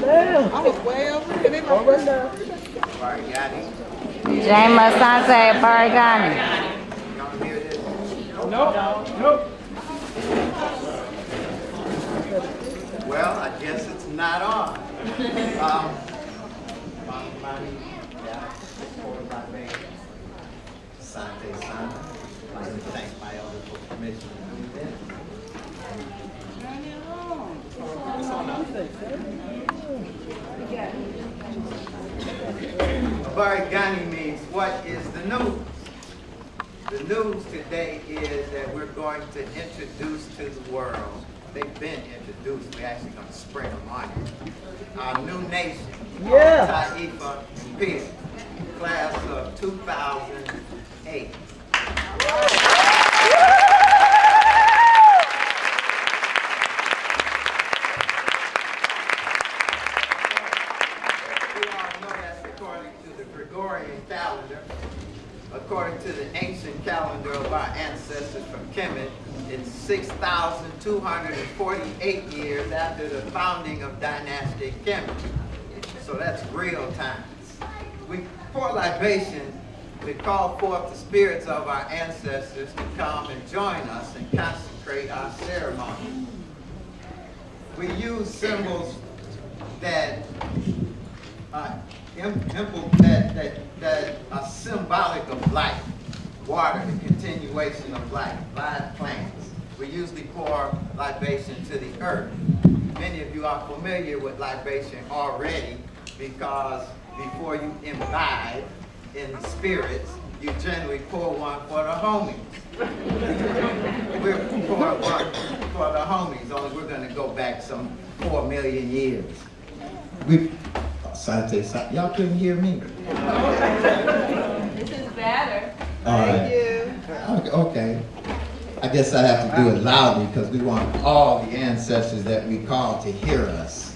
I was way over here. They were James Asante Barigani. Nope. Well, I guess it's not on. Sante Sana. I'd like to thank my elder for permission to do that. Barigani means what is the news? The news today is that we're going to introduce to the world. They've been introduced. We're actually going to spring them on you. Our new nation, Taifa, Mpya, class of 2008. Calendar. According to the ancient calendar of our ancestors from Kemet, it's 6,248 years after the founding of dynastic Kemet. So that's real times. We pour libation to call forth the spirits of our ancestors to come and join us and consecrate our ceremony. We use symbols that that are symbolic of life. Water, the continuation of life, live plants. We usually pour libation to the earth. Many of you are familiar with libation already because before you imbibe in the spirits, you generally pour one for the homies. We're pouring one for the homies, only we're going to go back some 4 million years. Y'all couldn't hear me. This is better. All right. Thank you. Okay. I guess I have to do it loudly because we want all the ancestors that we call to hear us.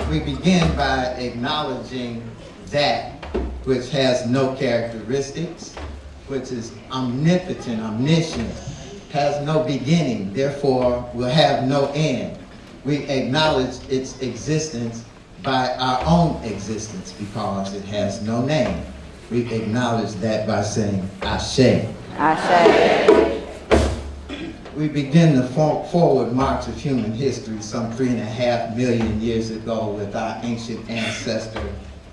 We begin by acknowledging that which has no characteristics, which is omnipotent, omniscient, has no beginning, therefore will have no end. We acknowledge its existence by our own existence because it has no name. We acknowledge that by saying Ashe. Ashe. We begin the forward march of human history some 3.5 million years ago with our ancient ancestor,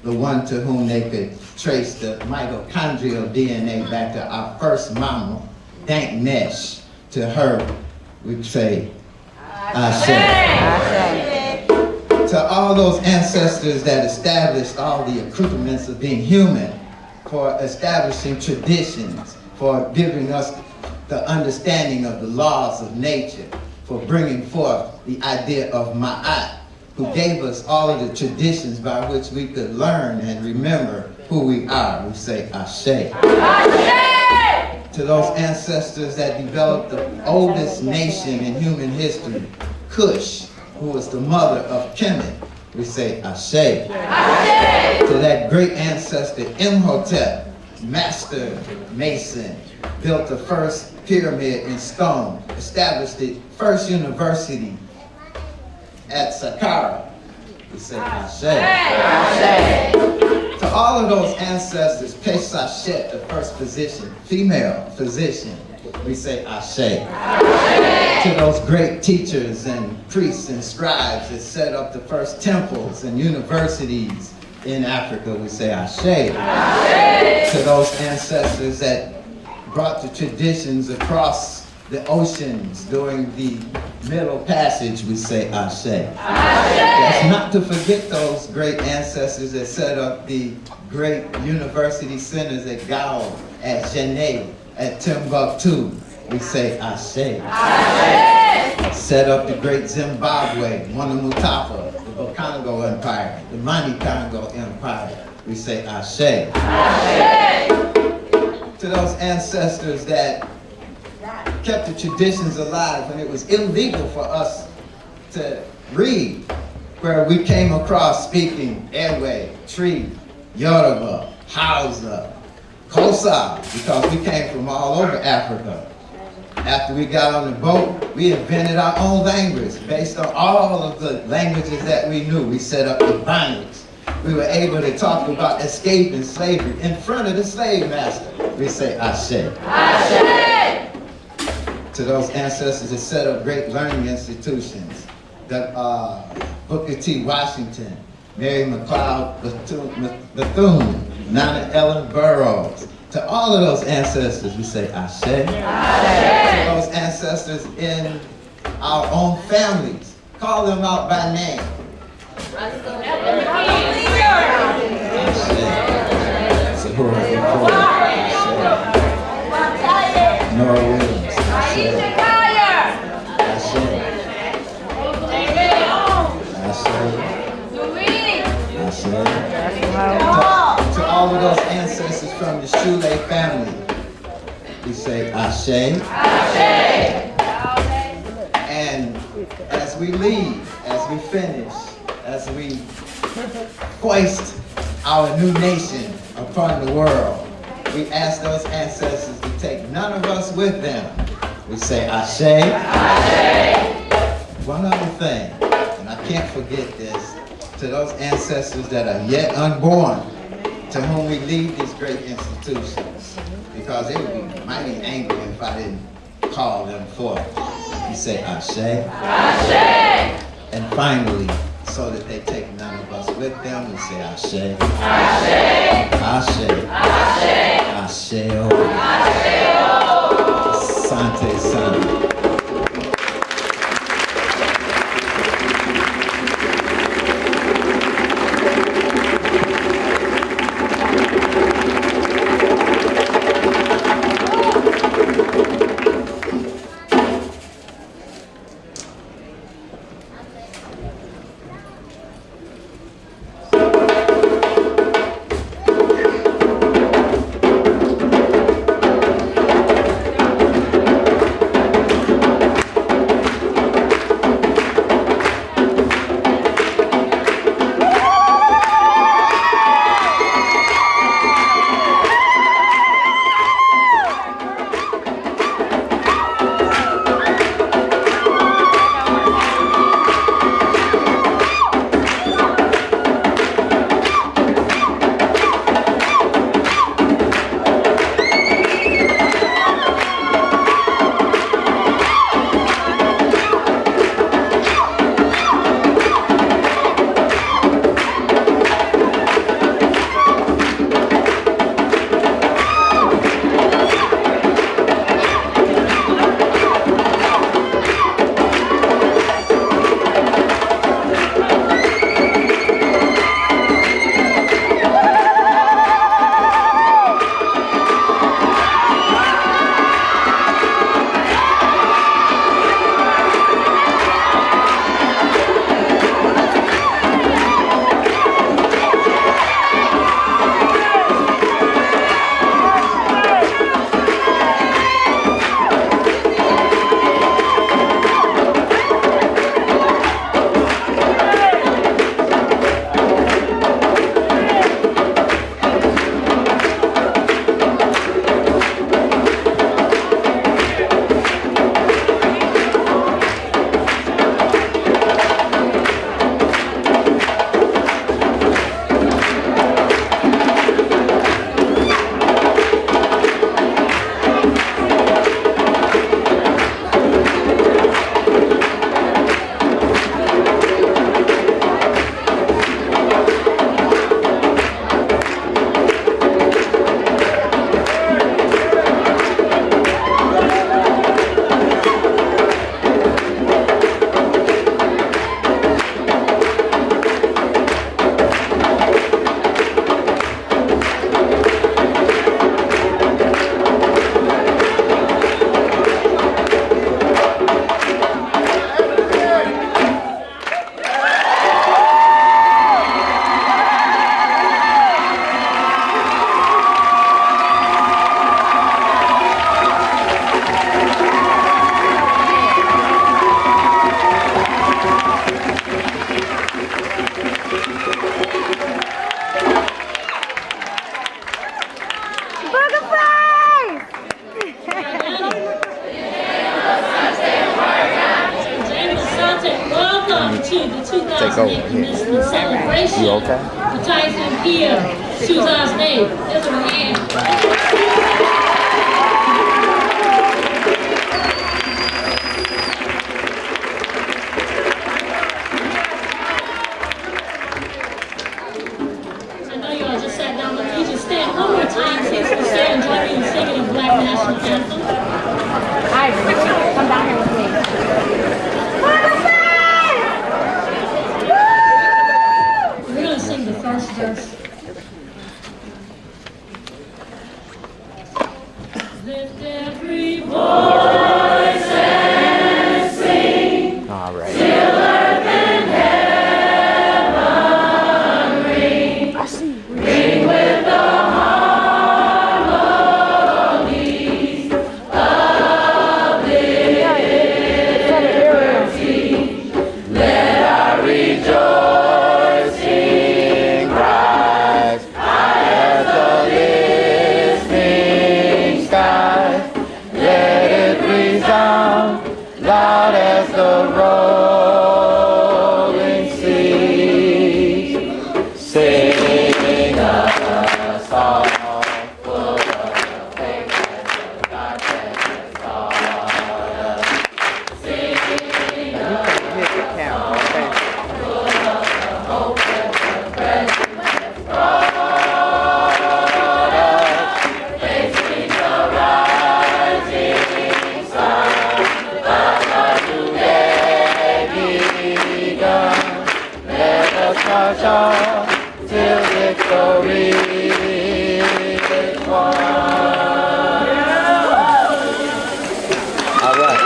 the one to whom they could trace the mitochondrial DNA back to our first mama, Dank Nesh. To her, we say Ashe. Ashe. To all those ancestors that established all the accoutrements of being human, for establishing traditions, for giving us the understanding of the laws of nature, for bringing forth the idea of Ma'at, who gave us all of the traditions by which we could learn and remember who we are. We say Ashe. Ashe! To those ancestors that developed the oldest nation in human history, Kush, who was the mother of Kemet, we say Ashe. Ashe! To that great ancestor Imhotep, master mason, built the first pyramid in stone, established the first university at Saqqara, we say Ashe. Ashe! To all of those ancestors, Pesachet, the first physician, female physician, we say Ashe. Ashe. To those great teachers and priests and scribes that set up the first temples and universities in Africa, we say Ashe. Ashe. To those ancestors that brought the traditions across the oceans during the Middle Passage, we say Ashe. Ashe. That's not to forget those great ancestors that set up the great university centers at Gao, at Genève, at Timbuktu, we say Ashe. Ashe. Set up the great Zimbabwe, Mwanamutafa, the Bakongo Empire, the Manikongo Empire, we say Ashe. Ashe. To those ancestors that kept the traditions alive when it was illegal for us to read, where we came across speaking Ewe, Tree, Yoruba, Hausa, Kosa, because we came from all over Africa. After we got on the boat, we invented our own language based on all of the languages that we knew. We set up the bindings. We were able to talk about escaping slavery in front of the slave master. We say, Ashe. Ashe! To those ancestors that set up great learning institutions, the Booker T. Washington, Mary McLeod Bethune, Nana Ellen Burroughs. To all of those ancestors, we say Ashe. Ashe. To those ancestors in our own families, call them out by name. Ashe. Sahura Nicole. Ashe. Nora Williams. Ashe. Ashe. To all of those ancestors from the Shule family, we say Ashe. Ashe. And as we leave, as we finish, as we hoist our new nation upon the world, we ask those ancestors to take none of us with them. We say Ashe. Ashe. One other thing, and I can't forget this, to those ancestors that are yet unborn, to whom we leave these great institutions, because they would be mighty angry if I didn't call them forth. We say Ashe. Ashe. And finally, so that they take none of us with them, we say Ashe. Ashe. Ashe. Ashe. Ashe. Ashe. Sante Sante. celebration for Taifa and Mpya, Suzanne's name. Give them a hand. I know you all just sat down, but you just stand one more time, please, to stand and join me in singing the Black National Anthem. Hi, come down here with me. We're going to sing the first verse. Lift every voice and sing. All right. Till earth and heaven ring. Ring with the harmonies of liberty. Let our rejoicing rise high as the listening skies. Let it resound loud as the rolling sea. Sing a song full of faith as the darkness taught us. Sing a song full of the hope that the present has brought us. Facing the rising sun of a new day begun. Let us march on till victory is won. All right.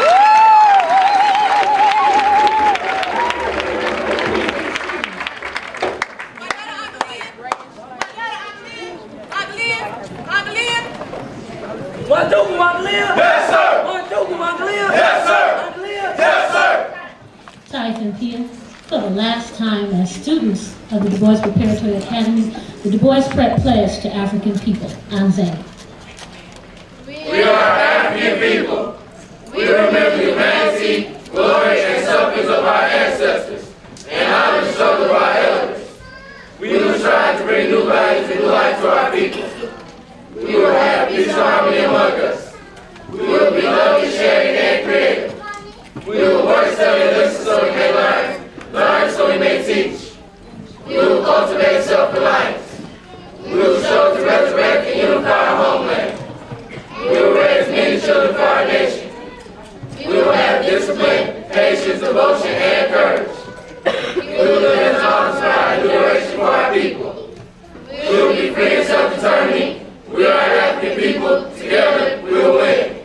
Taifa and Mpya, for the last time as students of the DuBois Preparatory Academy, the DuBois Prep pledge to African people. Anzang. We are African people. We remember the humanity, glory, and sufferings of our ancestors, and honor the struggle of our elders. We will strive to bring new values and new life to our people. We will have peace and harmony among us. We will be loving, sharing, and creative. We will work, study, and listen so we may learn so we may teach. We will cultivate self-reliance. We will show to resurrect and unify our homeland. We will raise many children for our nation. We will have discipline, patience, devotion, and courage. We will live in awe-inspired liberation for our people. We will be free and self-determining. We are African people. Together, we will win.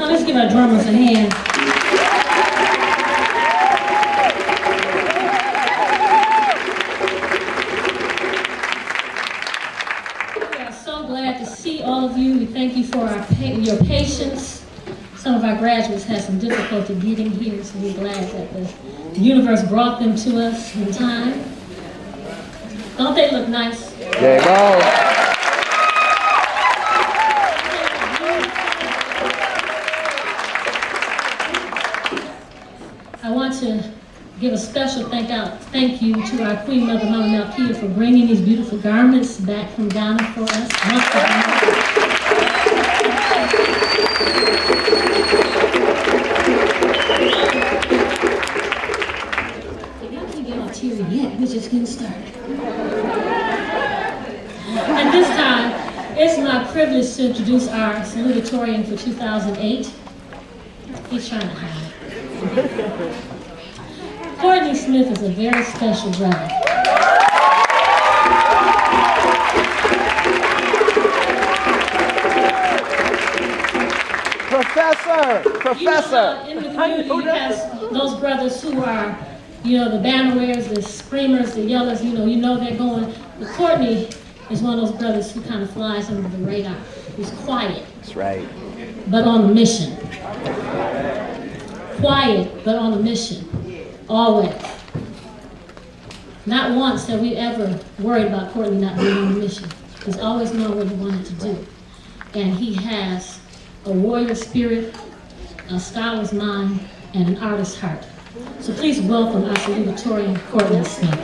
Let's give our drummers a hand. We are so glad to see all of you. We thank you for your patience. Some of our graduates had some difficulty getting here, so we're glad that the universe brought them to us in time. Don't they look nice? There you go. I want to give a special thank you to our Queen Mother, Mama Mpya, for bringing these beautiful garments back from Ghana for us. Y'all can't get all teary yet. We're just getting started. At this time, it's my privilege to to introduce our salutatorian for 2008. He's trying to hide. Courtney Smith is a very special brother. Professor. In the community, you have those brothers who are, the banner wearers, the screamers, the yellers, you know they're going. But Courtney is one of those brothers who kind of flies under the radar. He's quiet. That's right. But on a mission. Quiet, but on a mission. Always. Not once have we ever worried about Courtney not being on a mission. He's always known what he wanted to do. And he has a warrior spirit, a scholar's mind, and an artist's heart. So please welcome our salutatorian, Courtney Smith.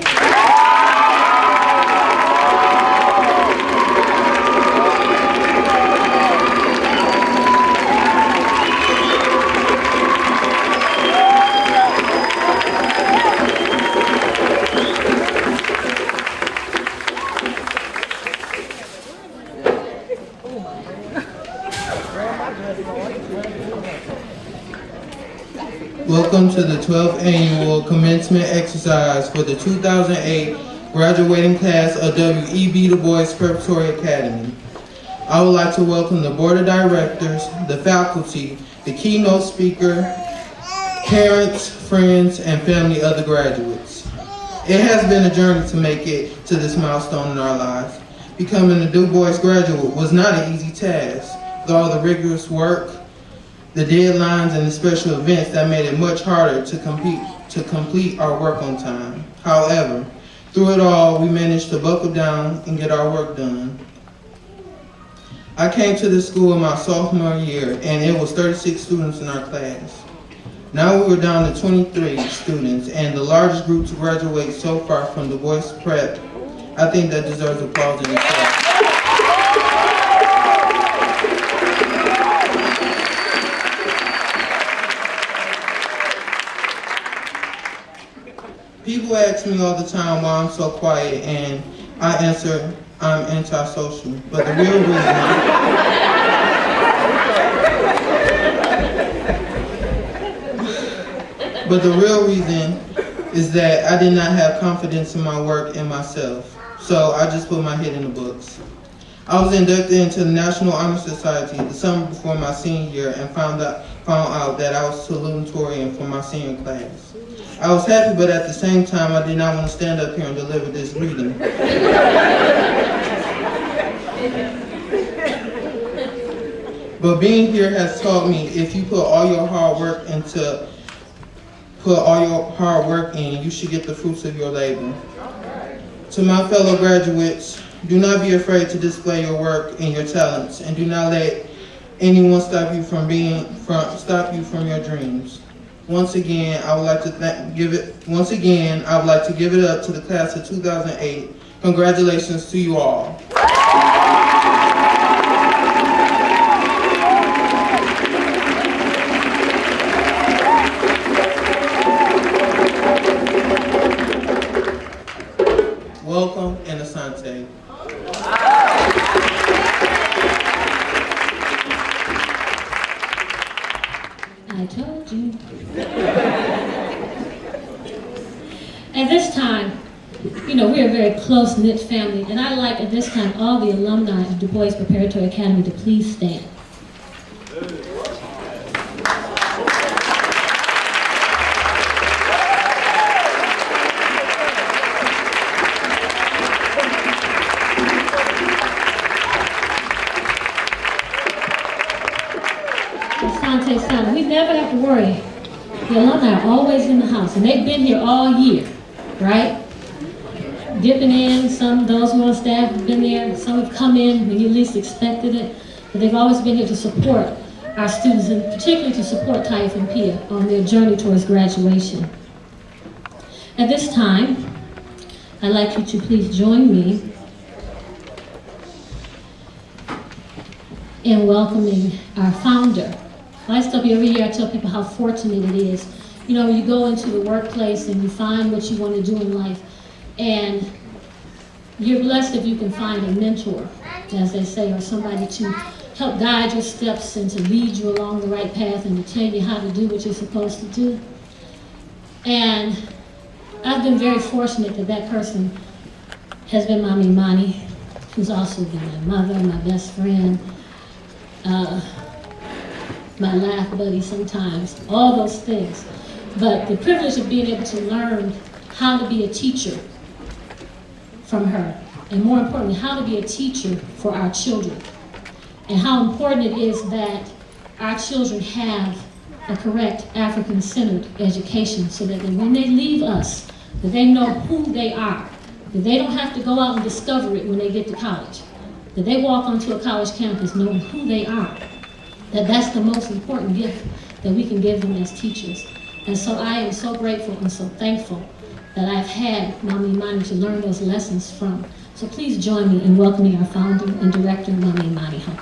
Welcome to the 12th annual commencement exercise for the 2008 graduating class of W.E.B. DuBois Preparatory Academy. I would like to welcome the board of directors, the faculty, the keynote speaker, parents, friends, and family of the graduates. It has been a journey to make it to this milestone in our lives. Becoming a DuBois graduate was not an easy task, with all the rigorous work, the deadlines, and the special events that made it much harder to complete our work on time. However, through it all, we managed to buckle down and get our work done. I came to this school in my sophomore year, and it was 36 students in our class. Now we were down to 23 students, and the largest group to graduate so far from DuBois Prep. I think that deserves applause in itself. People ask me all the time why I'm so quiet, and I answer, I'm antisocial. But the real reason is that I did not have confidence in my work and myself. So I just put my head in the books. I was inducted into the National Honor Society the summer before my senior year and found out that I was salutatorian for my senior class. I was happy, but at the same time, I did not want to stand up here and deliver this greeting. But being here has taught me if you put all your hard work in, you should get the fruits of your labor. To my fellow graduates, do not be afraid to display your work and your talents, and do not let anyone stop you from your dreams. Once again, I would like to give it up to the class of 2008. Congratulations to you all. Welcome and asante. I told you. At this time, we're a very close-knit family, and I'd like at this time all the alumni of DuBois Preparatory Academy to please stand. We never have to worry. The alumni are always in the house, and they've been here all year, right? Dipping in, those who are on staff have been there, some have come in when you least expected it, but they've always been here to support our students, and particularly to support Taifa and Mpya on their journey towards graduation. At this time, I'd like you to please join me in welcoming our founder. I tell people every year, I tell people how fortunate it is. You go into the workplace and you find what you want to do in life, and you're blessed if you can find a mentor, as they say, or somebody to help guide your steps and to lead you along the right path and to tell you how to do what you're supposed to do. And I've been very fortunate that that person has been Mommy Imani, who's also been my mother, my best friend, my laugh buddy sometimes, all those things. But the privilege of being able to learn how to be a teacher from her, and more importantly, how to be a teacher for our children, and how important it is that our children have a correct African-centered education so that when they leave us, that they know who they are, that they don't have to go out and discover it when they get to college, that they walk onto a college campus knowing who they are, that that's the most important gift that we can give them as teachers. And so I am so grateful and so thankful that I've had Mommy Imani to learn those lessons from. So please join me in welcoming our founder and director, Mommy Imani home.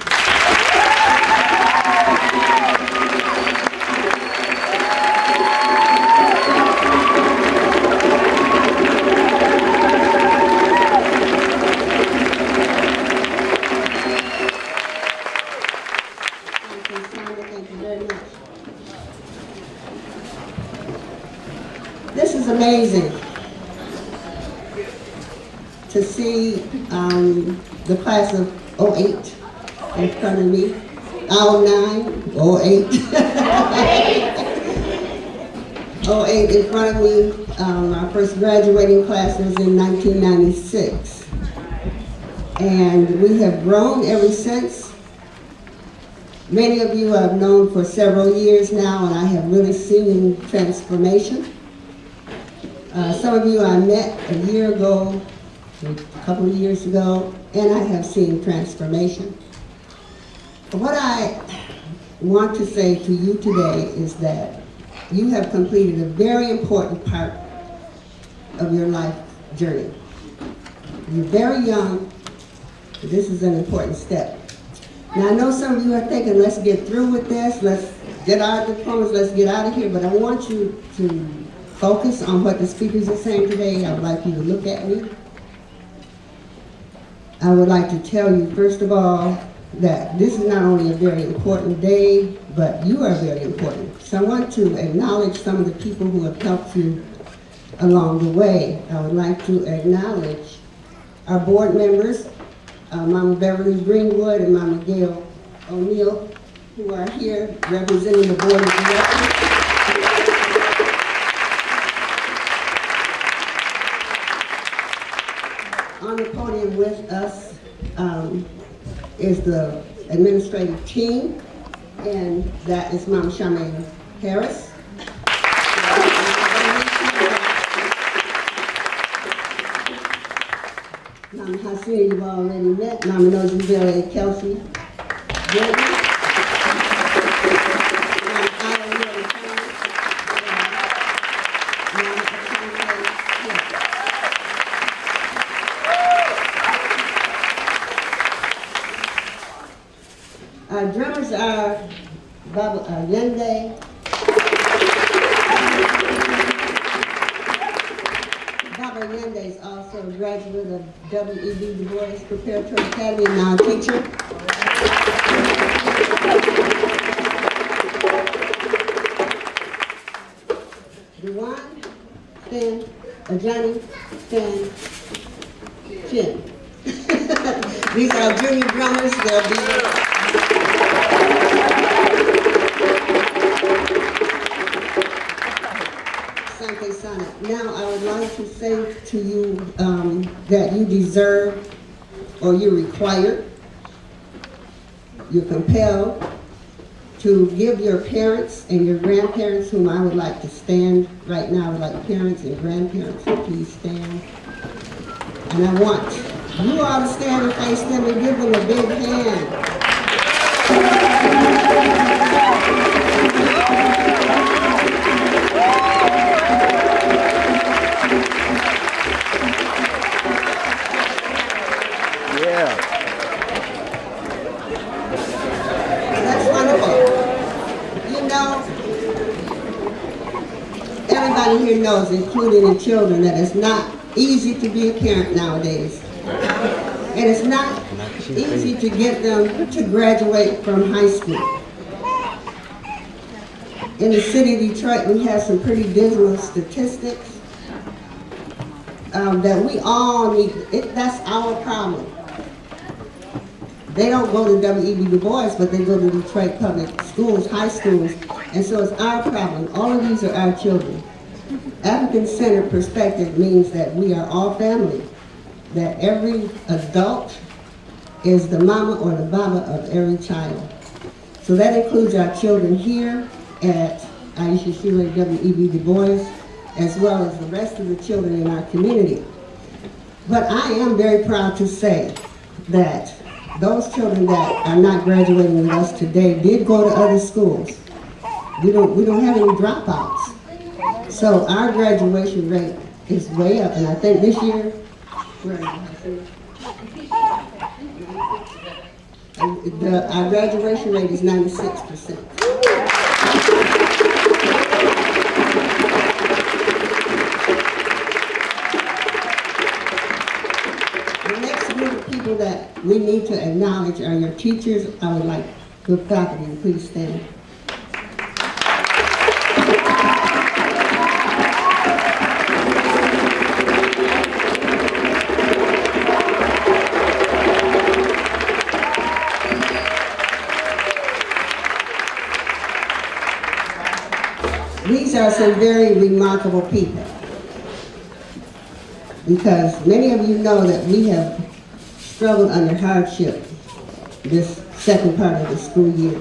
Thank you very much. This is amazing to see the class of 08 in front of me, 09, 08, 08 in front of me. Our first graduating class was in 1996, and we have grown ever since. Many of you I've known for several years now, and I have really seen transformation. Some of you I met a year ago, a couple of years ago, and I have seen transformation. What I want to say to you today is that you have completed a very important part of your life journey. You're very young, but this is an important step. Now, I know some of you are thinking, let's get through with this, let's get our diplomas, let's get out of here, but I want you to focus on what the speakers are saying today. I would like you to look at me. I would like to tell you, first of all, that this is not only a very important day, but you are very important. So I want to acknowledge some of the people who have helped you along the way. I would like to acknowledge our board members, Mama Beverly Greenwood and Mama Gail O'Neill, who are here representing the board of directors. On the podium with us is the administrative team, and that is Mama Charmaine Harris. Mama Hasina, you've already met. Mama Nojibele Kelsey. Our drummers are Baba Yende, Baba Yende is also a graduate of W.E.B. DuBois Preparatory Academy and now a teacher. Dewan, Stan, Johnny, Stan, Chin. These are junior drummers. They'll be Now, I would like to say to you that you deserve, or you're required, you're compelled to give your parents and your grandparents, whom I would like to stand right now, I would like parents and grandparents to please stand. And I want you all to stand and face them and give them a big hand. That's wonderful. You know, everybody here knows, including the children, that it's not easy to be a parent nowadays. And it's not easy to get them to graduate from high school. In the city of Detroit, we have some pretty dismal statistics that we all need. That's our problem. They don't go to W.E.B. DuBois, but they go to Detroit public schools, high schools, and so it's our problem. All of these are our children. African-centered perspective means that we are all family, that every adult is the mama or the baba of every child. So that includes our children here at Aisha, Shule, W.E.B. DuBois, as well as the rest of the children in our community. But I am very proud to say that those children that are not graduating with us today did go to other schools. We don't have any dropouts. So our graduation rate is way up, and I think this year, our graduation rate is 96%. The next group of people that we need to acknowledge are your teachers. I would like good faculty to please stand. These are some very remarkable people, because many of you know that we have struggled under hardship this second part of the school year.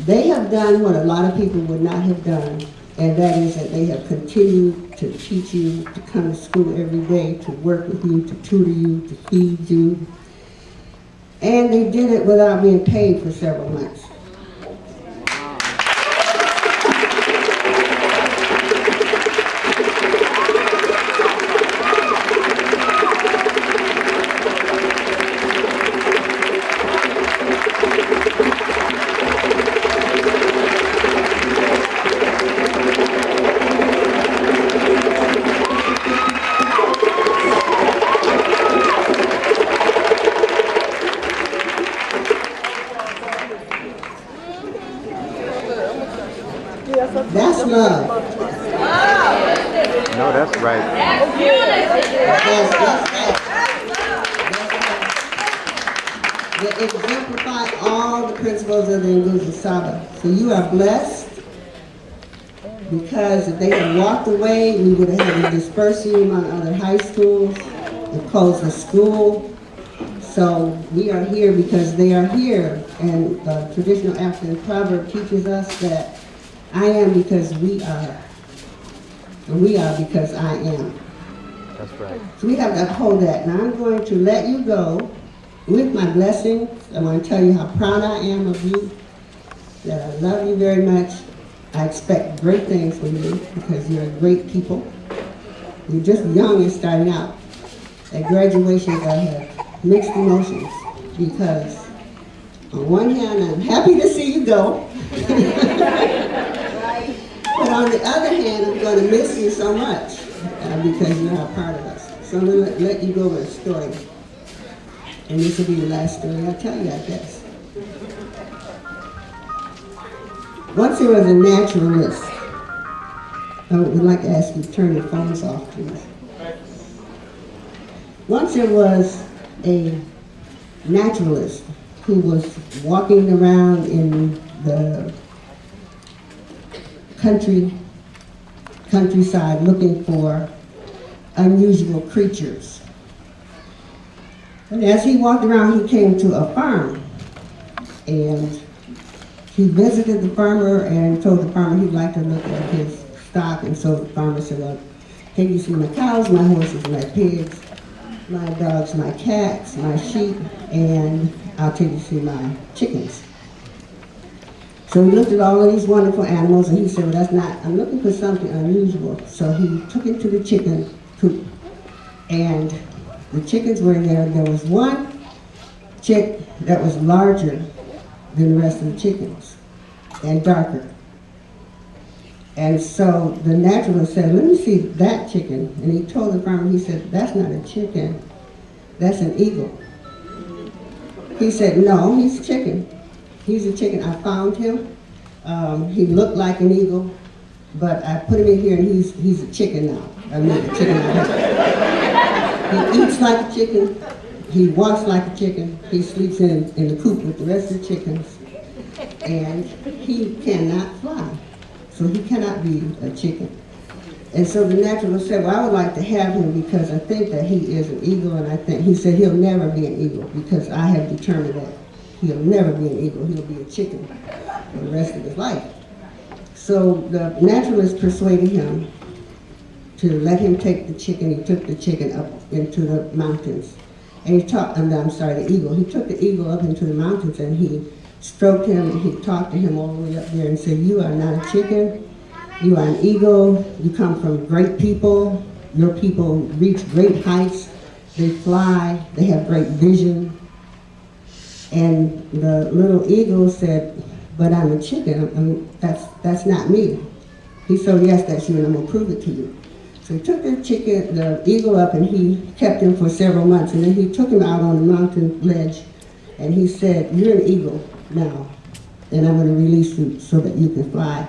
They have done what a lot of people would not have done, and that is that they have continued to teach you, to come to school every day, to work with you, to tutor you, to feed you, and they did it without being paid for several months. That's love. No, that's right. That exemplify all the principles of the Nguzo Saba. So you are blessed, because if they had walked away, we would have had to disperse you among other high schools and close the school. So we are here because they are here, and traditional African proverb teaches us that I am because we are, and we are because I am. That's right. So we have to uphold that. Now I'm going to let you go with my blessings. I want to tell you how proud I am of you, that I love you very much. I expect great things from you because you're great people. You're just young and starting out. At graduations, I have mixed emotions because on one hand, I'm happy to see you go. But on the other hand, I'm going to miss you so much because you're not part of us. So I'm going to let you go with a story. And this will be the last story I'll tell you, I guess. Once there was a naturalist. I would like to ask you to turn your phones off, please. Once there was a naturalist who was walking around in the countryside looking for unusual creatures. And as he walked around, he came to a farm, and he visited the farmer and told the farmer he'd like to look at his stock. And so the farmer said, well, can you see my cows, my horses, my pigs, my dogs, my cats, my sheep, and I'll take you to see my chickens. So he looked at all of these wonderful animals, and he said, well, that's not, I'm looking for something unusual. So he took him to the chicken coop, and the chickens were there. There was one chick that was larger than the rest of the chickens and darker. And so the naturalist said, let me see that chicken. And he told the farmer, he said, that's not a chicken, that's an eagle. He said, no, he's a chicken. He's a chicken. I found him. He looked like an eagle, but I put him in here and he's a chicken now. I made a chicken out of him. He eats like a chicken. He walks like a chicken. He sleeps in the coop with the rest of the chickens. And he cannot fly. So he cannot be a chicken. And so the naturalist said, well, I would like to have him because I think that he is an eagle, and he said he'll never be an eagle because I have determined that he'll never be an eagle. He'll be a chicken for the rest of his life. So the naturalist persuaded him to let him take the chicken. He took the chicken up into the mountains. And he talked, the eagle. He took the eagle up into the mountains and he stroked him and he talked to him all the way up there and said, you are not a chicken. You are an eagle. You come from great people. Your people reach great heights. They fly. They have great vision. And the little eagle said, but I'm a chicken. That's not me. He said, yes, that's you, and I'm going to prove it to you. So he took the eagle up, and he kept him for several months. And then he took him out on the mountain ledge, and he said, you're an eagle now, and I'm going to release you so that you can fly.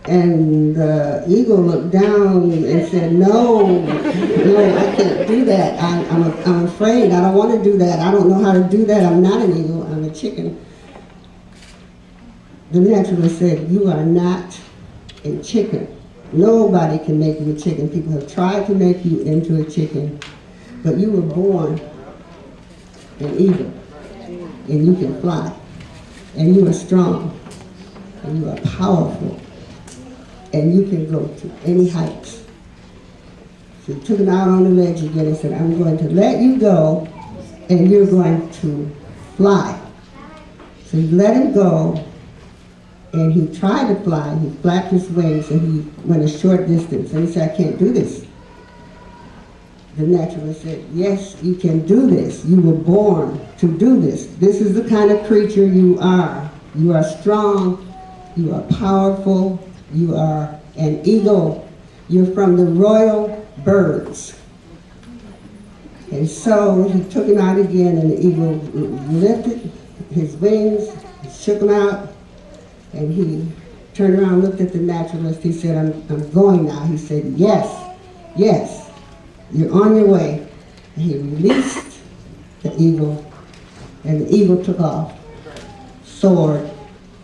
And the eagle looked down and said, no, I can't do that. I'm afraid. I don't want to do that. I don't know how to do that. I'm not an eagle. I'm a chicken. The naturalist said, you are not a chicken. Nobody can make you a chicken. People have tried to make you into a chicken, but you were born an eagle, and you can fly, and you are strong, and you are powerful, and you can go to any heights. So he took him out on the ledge again and said, I'm going to let you go, and you're going to fly. So he let him go, and he tried to fly. He flapped his wings, and he went a short distance. And he said, I can't do this. The naturalist said, yes, you can do this. You were born to do this. This is the kind of creature you are. You are strong. You are powerful. You are an eagle. You're from the royal birds. And so he took him out again, and the eagle lifted his wings, shook him out, and he turned around, looked at the naturalist. He said, I'm going now. He said, yes, you're on your way. And he released the eagle, and the eagle took off, soared,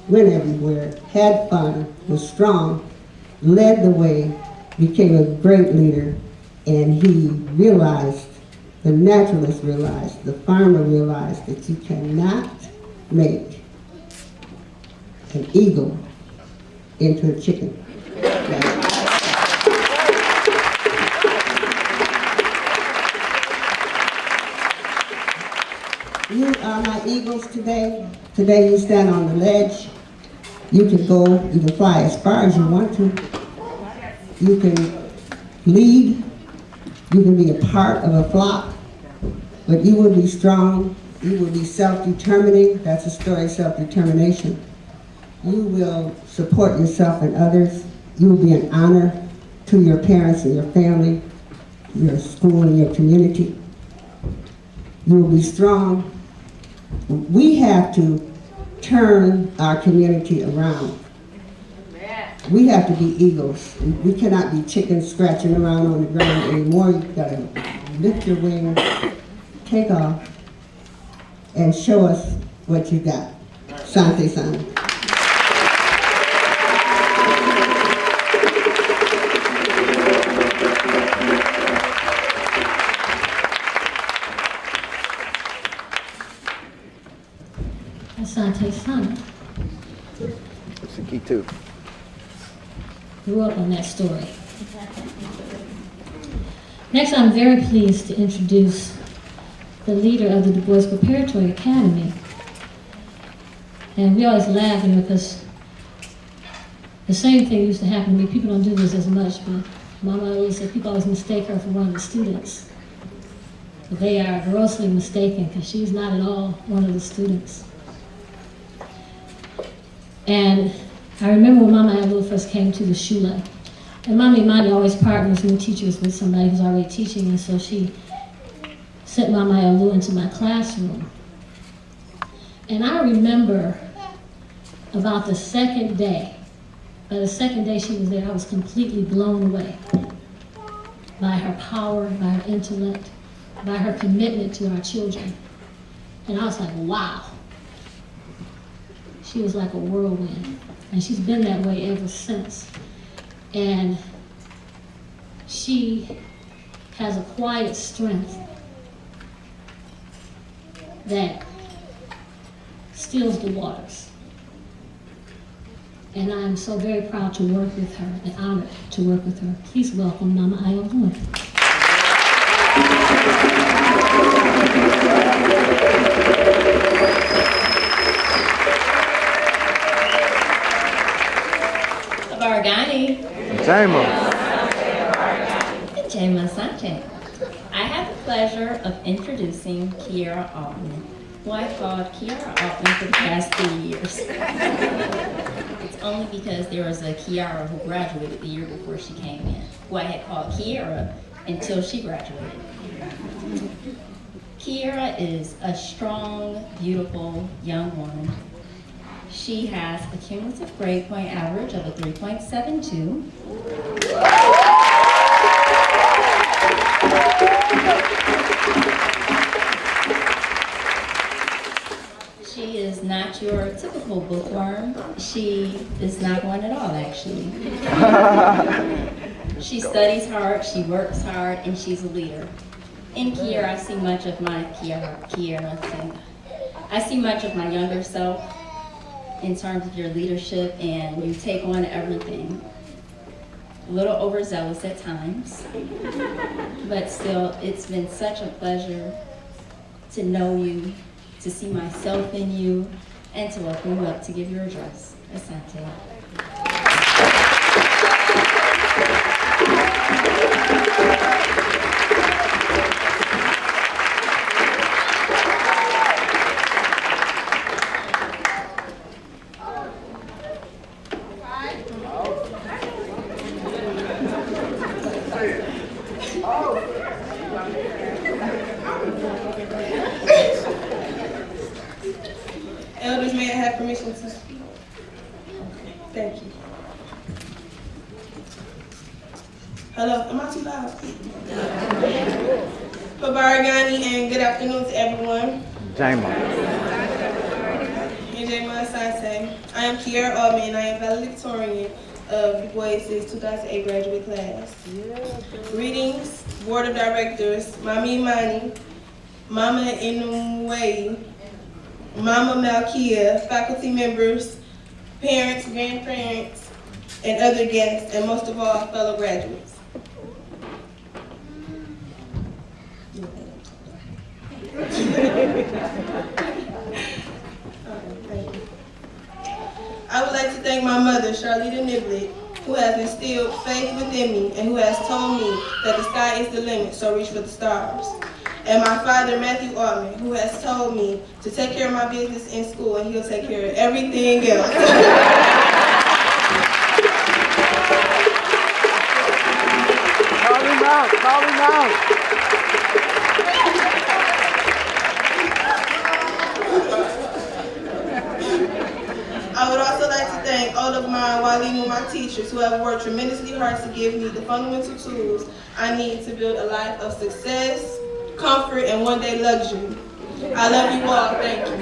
went everywhere, had fun, was strong, led the way, became a great leader, and he realized, the naturalist realized, the farmer realized that you cannot make an eagle into a chicken. You are my eagles today. Today you stand on the ledge. You can fly as far as you want to. You can lead. You can be a part of a flock. But you will be strong. You will be self-determining. That's a story of self-determination. You will support yourself and others. You will be an honor to your parents and your family, your school and your community. You will be strong. We have to turn our community around. We have to be eagles. We cannot be chickens scratching around on the ground anymore. You've got to lift your wings, take off, and show us what you got. Sante Sana. Asante Sana. That's the key too. Grew up on that story. Next, I'm very pleased to introduce the leader of the DuBois Preparatory Academy. And we always laugh, because the same thing used to happen to me. People don't do this as much, but Mama always said people always mistake her for one of the students. But they are grossly mistaken, because she's not at all one of the students. And I remember when Mama Alu first came to the Shule. And Mommy always partners new teachers with somebody who's already teaching, and so she sent Mama Alu into my classroom. And I remember about the second day, by the second day she was there, I was completely blown away by her power, by her intellect, by her commitment to our children. And I was like, wow. She was like a whirlwind. And she's been that way ever since. And she has a quiet strength that stills the waters. And I'm so very proud to work with her and honored to work with her. Please welcome Mama Aisha. Bargani. Jaima. Jaima Sanchez. I have the pleasure of introducing Kiara Altman, who I've called Kiara Altman for the past 3 years. It's only because there was a Kiara who graduated the year before she came in, who I had called Kiara until she graduated. Kiara is a strong, beautiful young woman. She has a cumulative grade point average of a 3.72. She is not your typical bookworm. She is not one at all, actually. She studies hard, she works hard, and she's a leader. In Kiara, I see much of my I see much of my younger self in terms of your leadership, and you take on everything. A little overzealous at times, but still, it's been such a pleasure to know you, to see myself in you, and to welcome you up to give your address. Asante. Elders, may I have permission to speak? Thank you. Hello, am I too loud? Pabaragani, and good afternoon to everyone. Jaima. I am Kiara Altman, and I am valedictorian of DuBois' 2008 graduate class. Greetings, Board of Directors, Mami Imani, Mama Inumwei, Mama Malkia, faculty members, parents, grandparents, and other guests, and most of all, fellow graduates. I would like to thank my mother, Charlita Niblett, who has instilled faith within me and who has told me that the sky is the limit, so reach for the stars. And my father, Matthew Altman, who has told me to take care of my business in school and he'll take care of everything else. Call him out, call him out. I would also like to thank all of my Walimu, my teachers, who have worked tremendously hard to give me the fundamental tools I need to build a life of success, comfort, and one day luxury. I love you all. Thank you.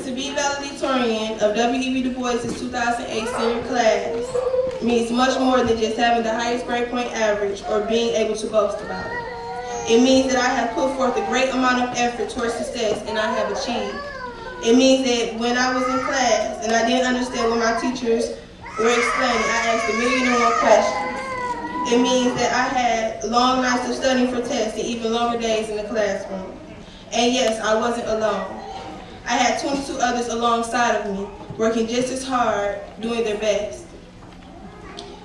To be valedictorian of W.E.B. DuBois' 2008 senior class means much more than just having the highest grade point average or being able to boast about it. It means that I have put forth a great amount of effort towards success and I have achieved. It means that when I was in class and I didn't understand what my teachers were explaining, I asked 1,000,001 questions. It means that I had long nights of studying for tests and even longer days in the classroom. And yes, I wasn't alone. I had 22 others alongside of me, working just as hard, doing their best.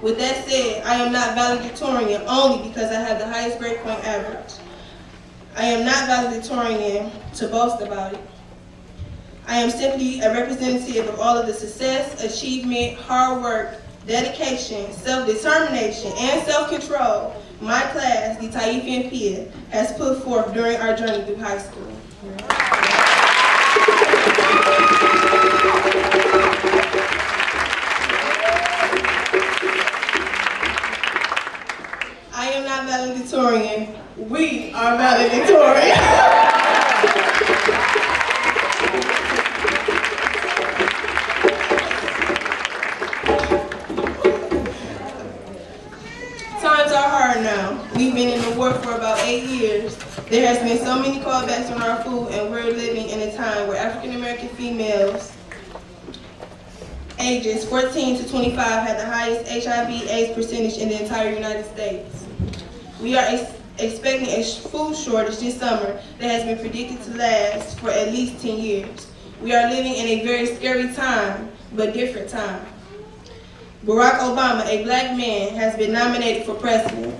With that said, I am not valedictorian only because I have the highest grade point average. I am not valedictorian to boast about it. I am simply a representative of all of the success, achievement, hard work, dedication, self-determination, and self-control my class, the Taifa and Mpya, has put forth during our journey through high school. I am not valedictorian. We are valedictorian. Times are hard now. We've been in the war for about 8 years. There has been so many callbacks on our food, and we're living in a time where African American females ages 14 to 25 have the highest HIV/AIDS percentage in the entire United States. We are expecting a food shortage this summer that has been predicted to last for at least 10 years. We are living in a very scary time, but different time. Barack Obama, a black man, has been nominated for president.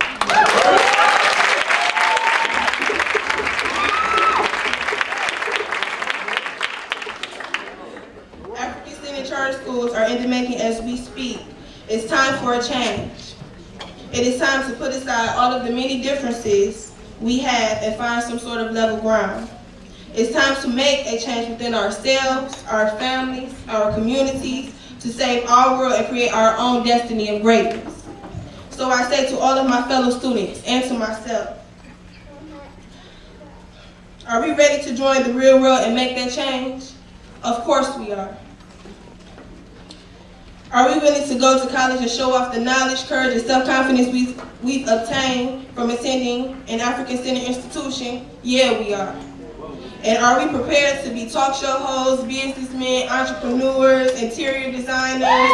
African-centered charter schools are in the making as we speak. It's time for a change. It is time to put aside all of the many differences we have and find some sort of level ground. It's time to make a change within ourselves, our families, our communities, to save our world and create our own destiny of greatness. So I say to all of my fellow students and to myself, are we ready to join the real world and make that change? Of course we are. Are we willing to go to college and show off the knowledge, courage, and self-confidence we've obtained from attending an African-centered institution? Yeah, we are. And are we prepared to be talk show hosts, businessmen, entrepreneurs, interior designers,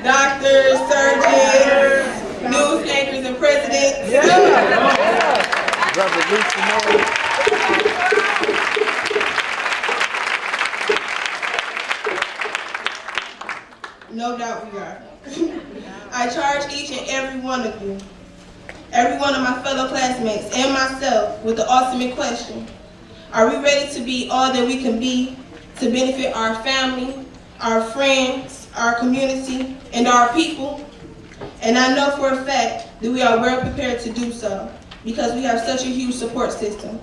doctors, surgeons, news anchors, and presidents? No doubt we are. I charge each and every one of you, every one of my fellow classmates and myself with the ultimate question. Are we ready to be all that we can be to benefit our family, our friends, our community, and our people? And I know for a fact that we are well prepared to do so because we have such a huge support system.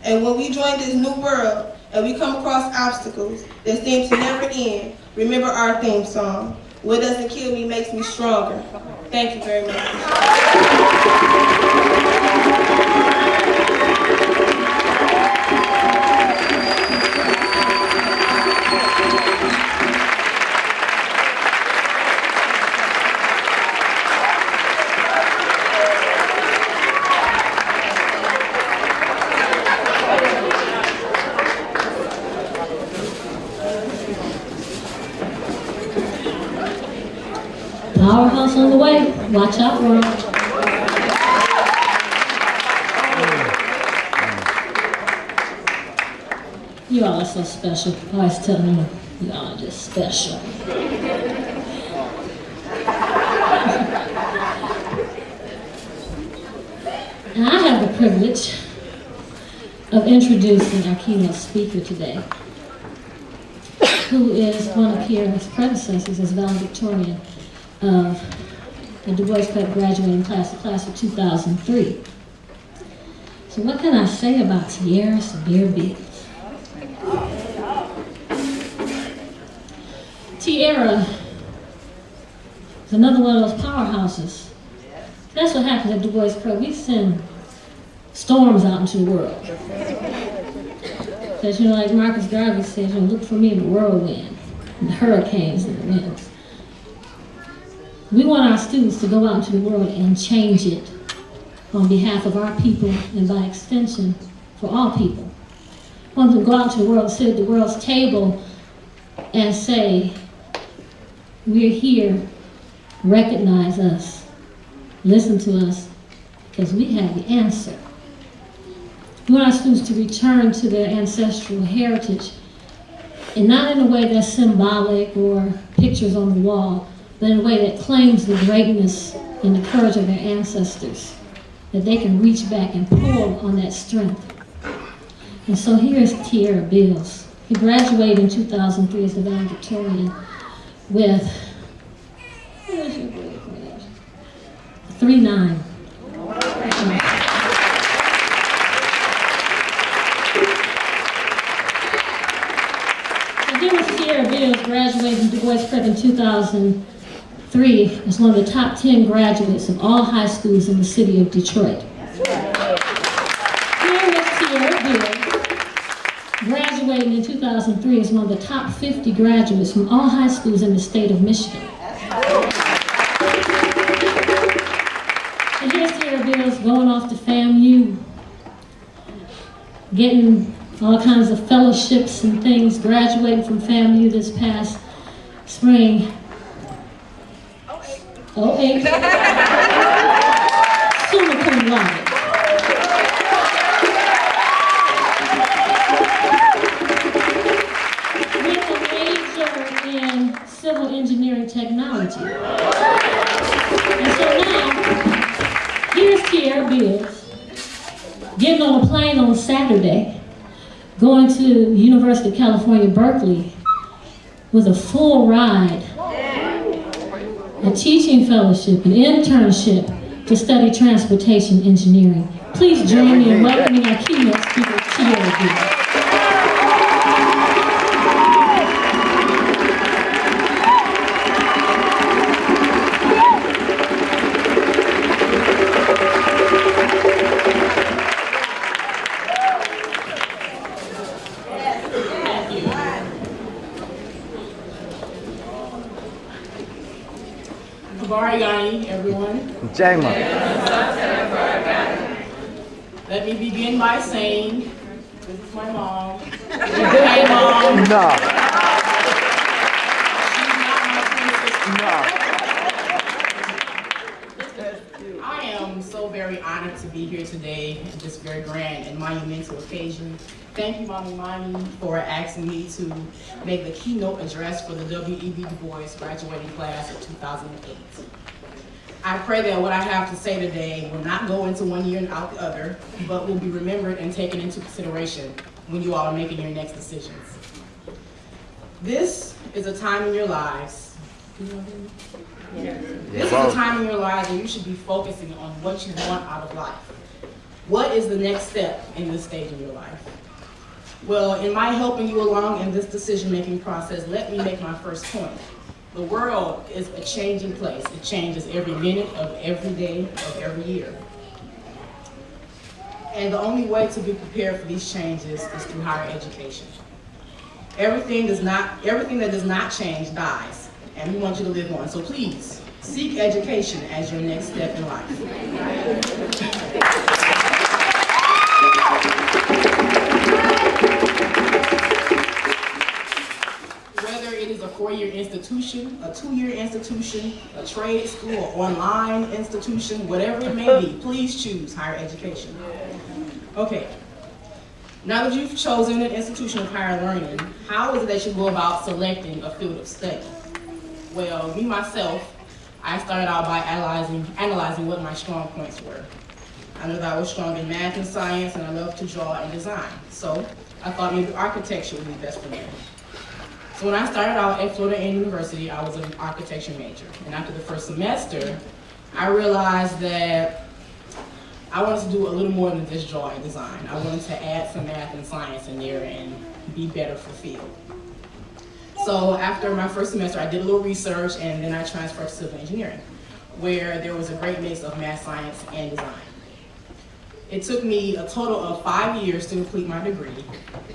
And when we join this new world and we come across obstacles that seem to never end, remember our theme song, "What doesn't kill me makes me stronger." Thank you very much. Powerhouse on the way. Watch out, world. You all are so special. I always tell them, you all are just special. And I have the privilege of introducing our keynote speaker today, who is one of his predecessors as valedictorian of the DuBois graduating class, the class of 2003. So what can I say about Tierra Severe Bills? Tierra is another one of those powerhouses. That's what happens at DuBois Pro. We send storms out into the world. Because, you know, like Marcus Garvey says, you know, look for me in the whirlwind, and the hurricanes and the winds. We want our students to go out into the world and change it on behalf of our people and by extension for all people. We want them to go out to the world and sit at the world's table and say, we're here, recognize us, listen to us, because we have the answer. We want our students to return to their ancestral heritage, and not in a way that's symbolic or pictures on the wall, but in a way that claims the greatness and the courage of their ancestors, that they can reach back and pull on that strength. And so here's Tierra Bills. He graduated in 2003 as the valedictorian with 3.9. here is Sierra Bills, graduated from DuBois Prep in 2003 as one of the top 10 graduates of all high schools in the city of Detroit. Here is Sierra Bills, graduating in 2003 as one of the top 50 graduates from all high schools in the state of Michigan. And here's Sierra Bills going off to FAMU, getting all kinds of fellowships and things, graduating from FAMU this past spring. 08. Summa cum laude. With a major in civil engineering technology. And so now, here's Sierra Bills getting on a plane on Saturday, going to University of California, Berkeley, with a full ride, a teaching fellowship, an internship to study transportation engineering. Please join me in welcoming our keynote speaker, Sierra Bills. Everyone. Jama. Let me begin by saying, this is my mom. Hey, Mom. No. She's not my princess. No. I am so very honored to be here today at this very grand and monumental occasion. Thank you, Mommy Mommy, for asking me to make the keynote address for the W.E.B. DuBois graduating class of 2008. I pray that what I have to say today will not go into one ear and out the other, but will be remembered and taken into consideration when you all are making your next decisions. This is a time in your lives. This is a time in your lives where you should be focusing on what you want out of life. What is the next step in this stage of your life? Well, in my helping you along in this decision-making process, let me make my first point. The world is a changing place. It changes every minute of every day of every year. And the only way to be prepared for these changes is through higher education. Everything that does not change dies, and we want you to live on. So please, seek education as your next step in life. Whether it is a 4-year institution, a 2-year institution, a trade school, or online institution, whatever it may be, please choose higher education. Okay, now that you've chosen an institution of higher learning, how is it that you go about selecting a field of study? Well, me myself, I started out by analyzing what my strong points were. I knew that I was strong in math and science, and I loved to draw and design. So I thought maybe architecture would be best for me. So when I started out at Florida A&M University, I was an architecture major. And after the first semester, I realized that I wanted to do a little more than just draw and design. I wanted to add some math and science in there and be better fulfilled. So after my first semester, I did a little research, and then I transferred to civil engineering, where there was a great mix of math, science, and design. It took me a total of 5 years to complete my degree,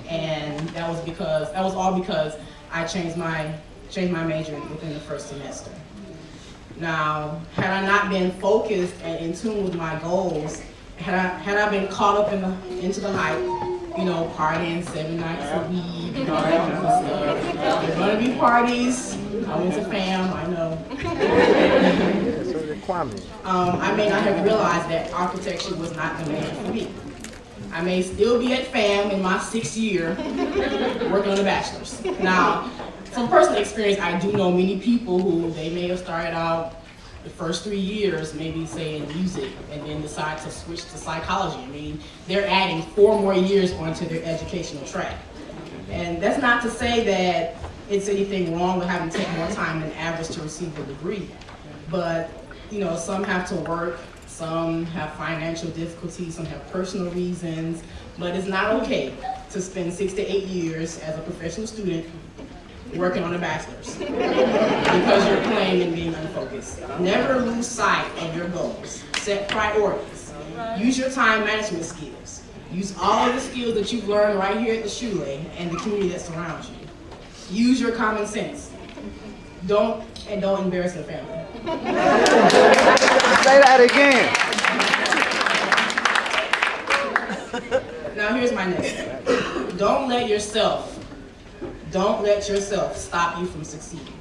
and that was all because I changed my major within the first semester. Now, had I not been focused and in tune with my goals, had I been caught up into the hype, you know, partying 7 nights a week and all that kind of stuff. There are gonna be parties. I went to FAM, I know. I may not have realized that architecture was not the man for me. I may still be at FAM in my 6th year working on a bachelor's. Now, from personal experience, I do know many people who they may have started out the first 3 years, maybe say in music, and then decide to switch to psychology. I mean, they're adding 4 more years onto their educational track. And that's not to say that it's anything wrong with having to take more time than average to receive a degree. But, you know, some have to work, some have financial difficulties, some have personal reasons, but it's not okay to spend 6 to 8 years as a professional student working on a bachelor's because you're playing and being unfocused. Never lose sight of your goals. Set priorities. Use your time management skills. Use all of the skills that you've learned right here at the Shule and the community that surrounds you. Use your common sense. Don't embarrass your family. Say that again. Now here's my next step. Don't let yourself stop you from succeeding.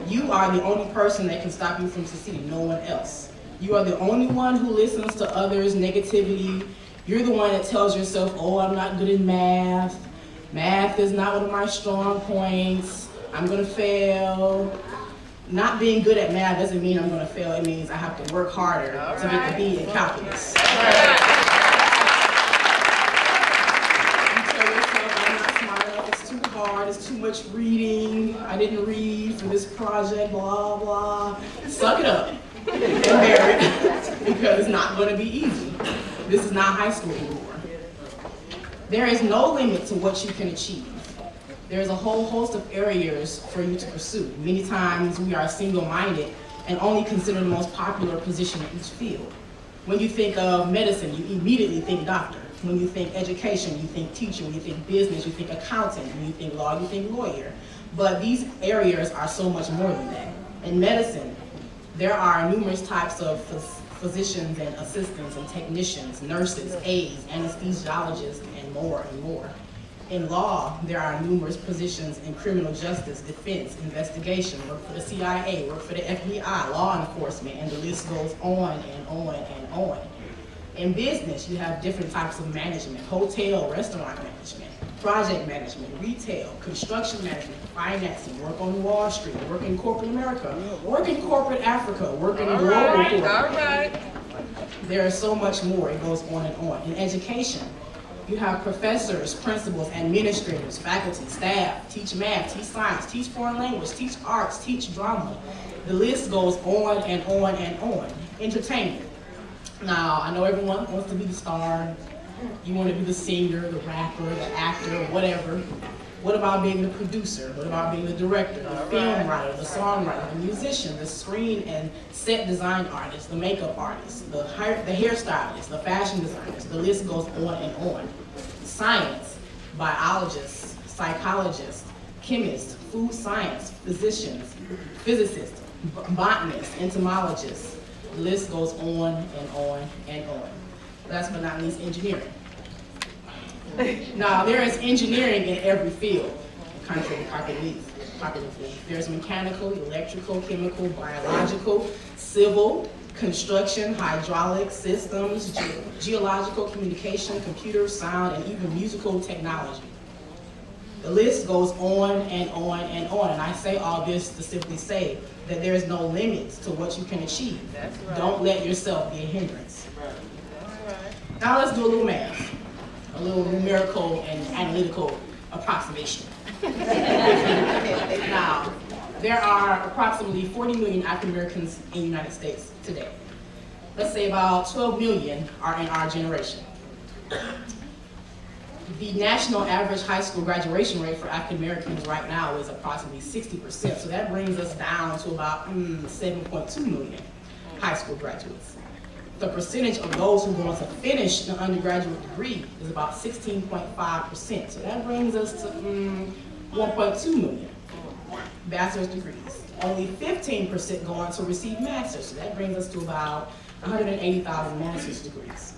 You are the only person that can stop you from succeeding, no one else. You are the only one who listens to others' negativity. You're the one that tells yourself, oh, I'm not good in math. Math is not one of my strong points. I'm gonna fail. Not being good at math doesn't mean I'm gonna fail. It means I have to work harder to get the B in calculus. You tell yourself, I'm not smart enough, it's too hard, it's too much reading, I didn't read for this project, blah, blah. Suck it up and bear it, because it's not gonna be easy. This is not high school anymore. There is no limit to what you can achieve. There's a whole host of areas for you to pursue. Many times we are single-minded and only consider the most popular position in each field. When you think of medicine, you immediately think doctor. When you think education, you think teacher. When you think business, you think accountant. When you think law, you think lawyer. But these areas are so much more than that. In medicine, there are numerous types of physicians and assistants and technicians, nurses, aides, anesthesiologists, and more and more. In law, there are numerous positions in criminal justice, defense, investigation, work for the CIA, work for the FBI, law enforcement, and the list goes on and on and on. In business, you have different types of management: hotel, restaurant management, project management, retail, construction management, financing, work on Wall Street, work in corporate America, work in corporate Africa, work in global corporate. All right. There is so much more. It goes on and on. In education, you have professors, principals, administrators, faculty, staff, teach math, teach science, teach foreign language, teach arts, teach drama. The list goes on and on and on. Entertainment. Now, I know everyone wants to be the star. You want to be the singer, the rapper, the actor, whatever. What about being the producer? What about being the director, the film writer, the songwriter, the musician, the screen and set design artist, the makeup artist, the hairstylist, the fashion designers? The list goes on and on. Science, biologists, psychologists, chemists, food science, physicians, physicists, botanists, entomologists. The list goes on and on and on. Last but not least, engineering. Now, there is engineering in every field, contrary to popular belief. There's mechanical, electrical, chemical, biological, civil, construction, hydraulic, systems, geological, communication, computer, sound, and even musical technology. The list goes on and on and on, and I say all this to simply say that there is no limits to what you can achieve. Right. Don't let yourself be a hindrance. Right. Now let's do a little math, a little numerical and analytical approximation. Now, there are approximately 40 million African Americans in the United States today. Let's say about 12 million are in our generation. The national average high school graduation rate for African Americans right now is approximately 60%. So that brings us down to about 7.2 million high school graduates. The percentage of those who go on to finish an undergraduate degree is about 16.5%. So that brings us to 1.2 million bachelor's degrees. Only 15% go on to receive master's. So that brings us to about 180,000 master's degrees.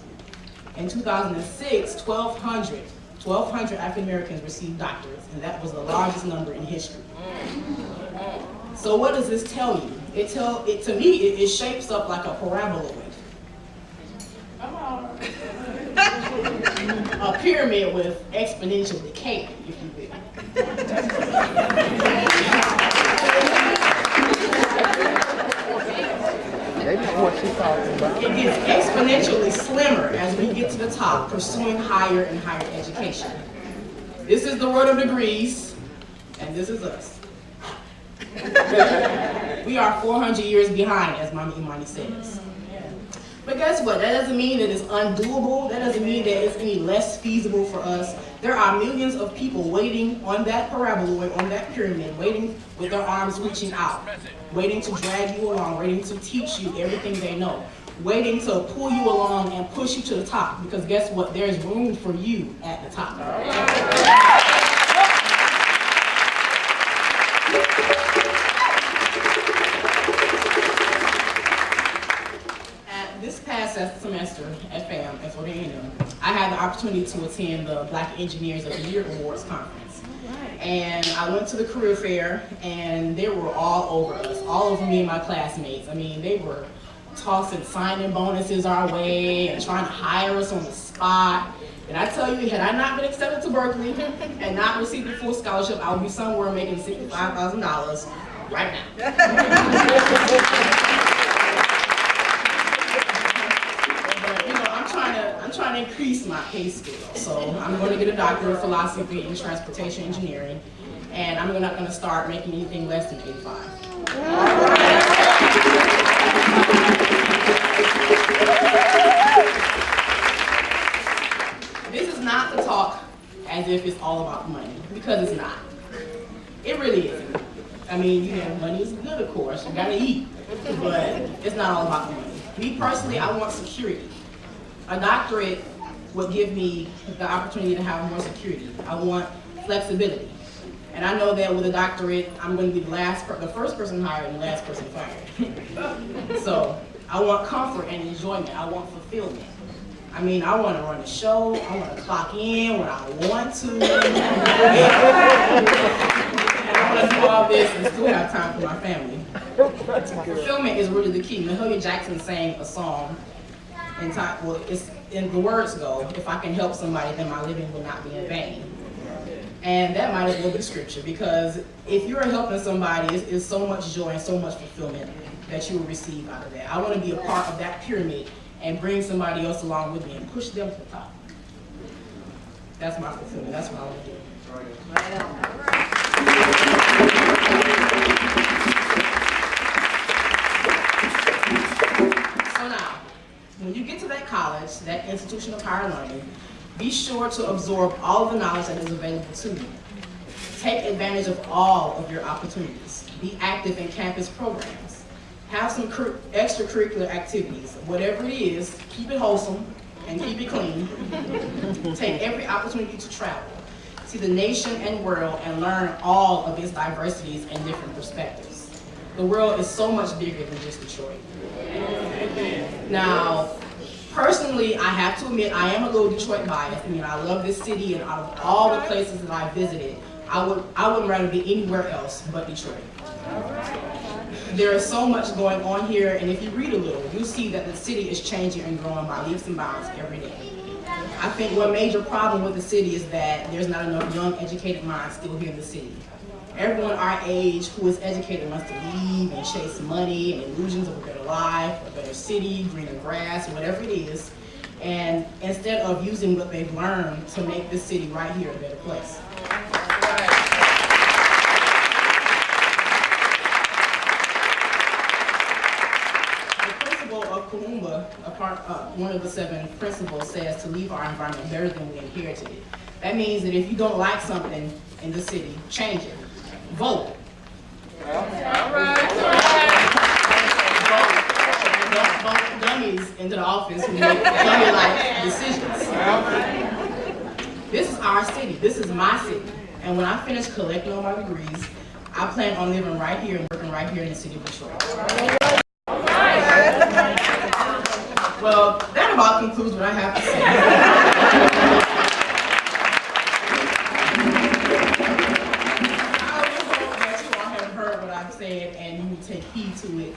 In 2006, 1,200 African Americans received doctorates, and that was the largest number in history. So what does this tell you? To me, it shapes up like a paraboloid. Come on. A pyramid with exponential decay, if you will. They know what she's talking about. It gets exponentially slimmer as we get to the top, pursuing higher and higher education. This is the world of degrees, and this is us. We are 400 years behind, as Mama Imani says. But guess what? That doesn't mean that it's undoable. That doesn't mean that it's any less feasible for us. There are millions of people waiting on that paraboloid, on that pyramid, waiting with their arms reaching out, waiting to drag you along, waiting to teach you everything they know, waiting to pull you along and push you to the top. Because guess what? There's room for you at the top. This past semester at FAM, at Florida A&M, I had the opportunity to attend the Black Engineers of the Year Awards Conference. And I went to the career fair, and they were all over us, all over me and my classmates. I mean, they were tossing signing bonuses our way and trying to hire us on the spot. And I tell you, had I not been accepted to Berkeley and not received a full scholarship, I would be somewhere making $65,000 right now. I'm trying to increase my pay scale. So I'm going to get a doctorate of philosophy in transportation engineering, and I'm not going to start making anything less than 85. This is not to talk as if it's all about money, because it's not. It really isn't. I mean, money is good, of course. You got to eat, but it's not all about the money. Me personally, I want security. A doctorate would give me the opportunity to have more security. I want flexibility. And I know that with a doctorate, I'm going to be the first person hired and the last person fired. So I want comfort and enjoyment. I want fulfillment. I mean, I want to run a show. I want to clock in when I want to. And I want to do all this and still have time for my family. Fulfillment is really the key. Mahalia Jackson sang a song. It's in the words go, if I can help somebody, then my living will not be in vain. And that might as well be scripture, because if you're helping somebody, it's so much joy and so much fulfillment that you will receive out of that. I want to be a part of that pyramid and bring somebody else along with me and push them to the top. That's my fulfillment. That's what I want to do. So now, when you get to that college, that institution of higher learning, be sure to absorb all of the knowledge that is available to you. Take advantage of all of your opportunities. Be active in campus programs. Have some extracurricular activities. Whatever it is, keep it wholesome and keep it clean. Take every opportunity to travel, see the nation and world, and learn all of its diversities and different perspectives. The world is so much bigger than just Detroit. Now, personally, I have to admit, I am a little Detroit biased. I mean, I love this city, and out of all the places that I visited, I wouldn't rather be anywhere else but Detroit. There is so much going on here, and if you read a little, you'll see that the city is changing and growing by leaps and bounds every day. I think one major problem with the city is that there's not enough young, educated minds still here in the city. Everyone our age who is educated wants to leave and chase money and illusions of a better life, a better city, greener grass, whatever it is, and instead of using what they've learned to make this city right here a better place. One of the 7 principles says to leave our environment better than we inherited it. That means that if you don't like something in the city, change it. Vote. All right. Don't vote dummies into the office who make dummy-like decisions. This is our city. This is my city. And when I finish collecting all my degrees, I plan on living right here and working right here in the city of Detroit. Well, that about concludes what I have to say. I hope that you all have heard what I've said and you will take heed to it.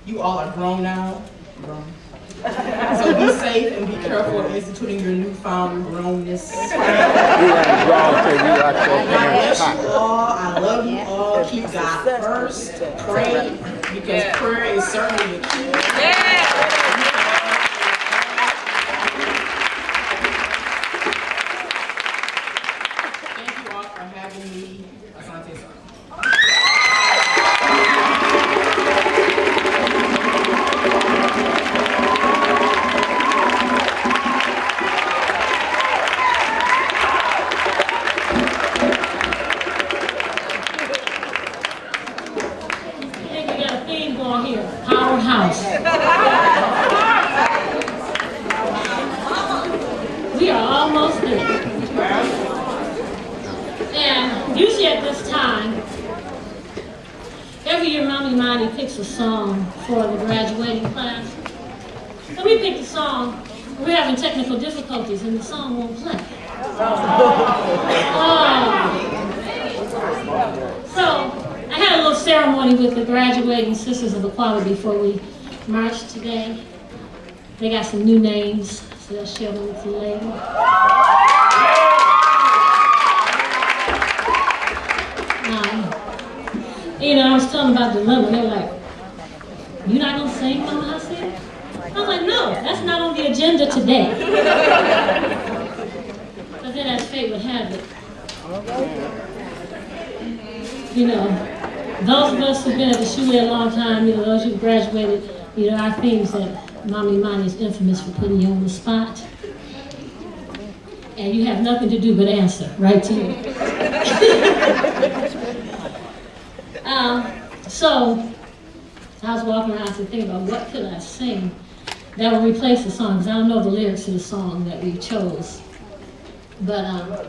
You all are grown now. So be safe and be careful of instituting your newfound grownness. God bless you all. I love you all. Keep God first. Pray, because prayer is certainly the key. Usually at this time, every year Mommy Monty picks a song for the graduating class. And we picked a song. We're having technical difficulties and the song won't play. So I had a little ceremony with the graduating Sisters of Equality before we marched today. They got some new names, so I'll share them with you later. You know, I was telling about dilemma. They were like, "You not gonna sing, Mama?" I said. I was like, "No, that's not on the agenda today." But then, as fate would have it, you know, those of us who've been at the Shule a long time, you know, those who've graduated, you know, our themes that Mommy Monty is infamous for putting you on the spot, and you have nothing to do but answer, right, to you. So I was walking around and thinking about what could I sing that would replace the song, because I don't know the lyrics to the song that we chose. But I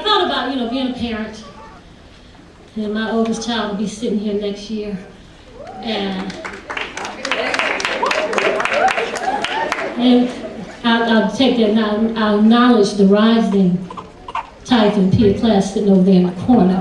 thought about, you know, being a parent, and my oldest child will be sitting here next year, and I'll take that and I'll acknowledge the rising Taifa and Mpya class sitting over there in the corner.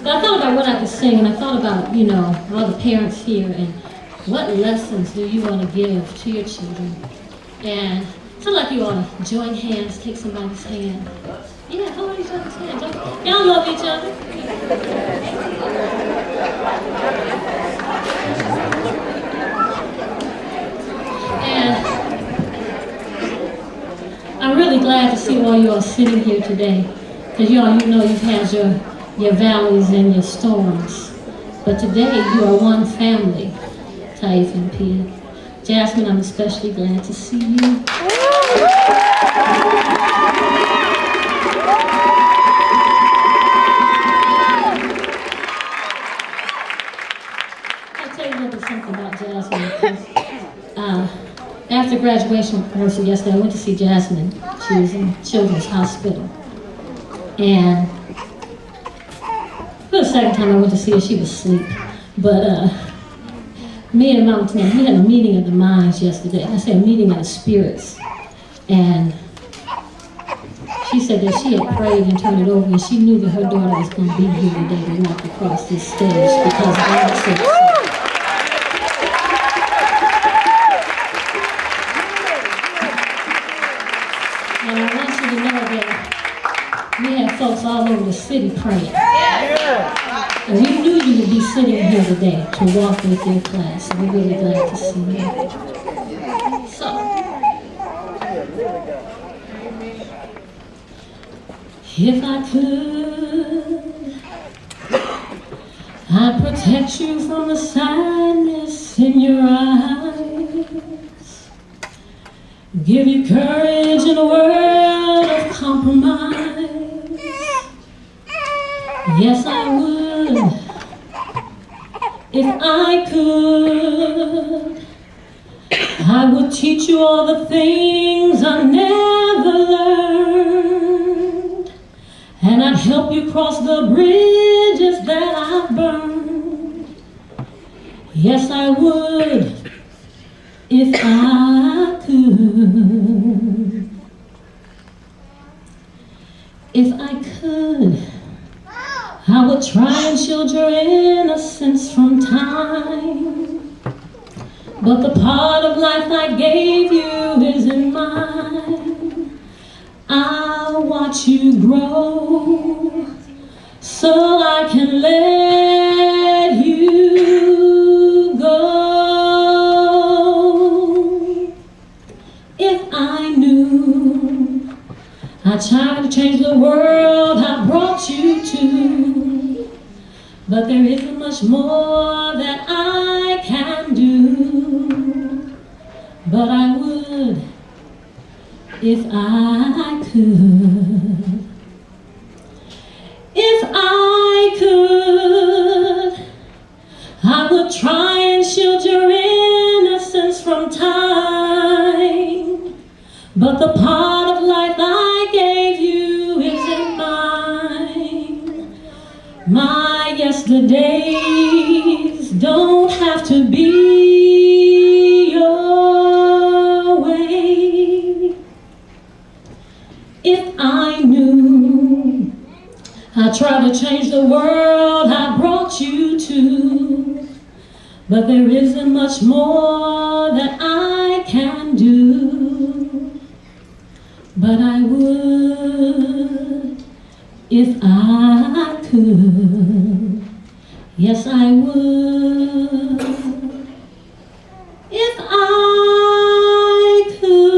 But I thought about what I could sing, and I thought about, you know, all the parents here and what lessons do you want to give to your children. And I feel like you ought to join hands, take somebody's hand. Yeah, hold each other's hand. Y'all love each other. And I'm really glad to see all you all sitting here today, because you all, you know, you've had your valleys and your storms. But today you are one family, Taifa and Mpya. Jasmine, I'm especially glad to see you. I'll tell you a little bit something about Jasmine. After graduation rehearsal yesterday, I went to see Jasmine. She was in Children's Hospital. And for the second time I went to see her, she was asleep. But me and Mama Tina, we had a meeting of the minds yesterday. I said a meeting of the spirits. And she said that she had prayed and turned it over, and she knew that her daughter was going to be here today to walk across this stage because God said so. And I want you to know that we had folks all over the city praying. And we knew you would be sitting here today to walk with your class, and we're really glad to see you. So, if I could, I'd protect you from the sadness in your eyes, give you courage in a world of compromise. Yes, I would, if I could. I would teach you all the things I never learned, and I'd help you cross the bridges that I've burned. Yes, I would, if I could. If I could, I would try and shield your innocence from time. But the part of life I gave you isn't mine. I'll watch you grow so I can let you go. If I knew I tried to change the world I brought you to, but there isn't much more that I can do. But I would, if I could. If I could. but the part of life I gave you isn't mine. My yesterdays don't have to be your way. If I knew I tried to change the world I brought you to, but there isn't much more that I can do. But I would if I could. Yes, I would if I could.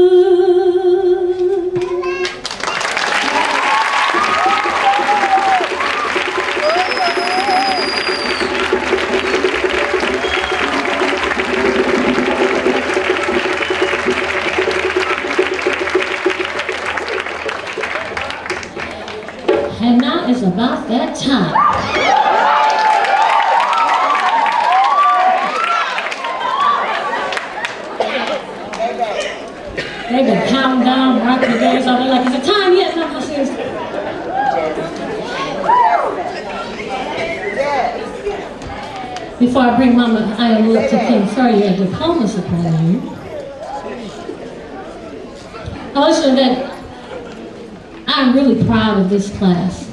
And now it's about that time. They've been counting down, rocking the days all day like, is it time yet? No, seriously. Before I bring Mama Iowa to confer your diplomas upon you, I want you to know that I'm really proud of this class.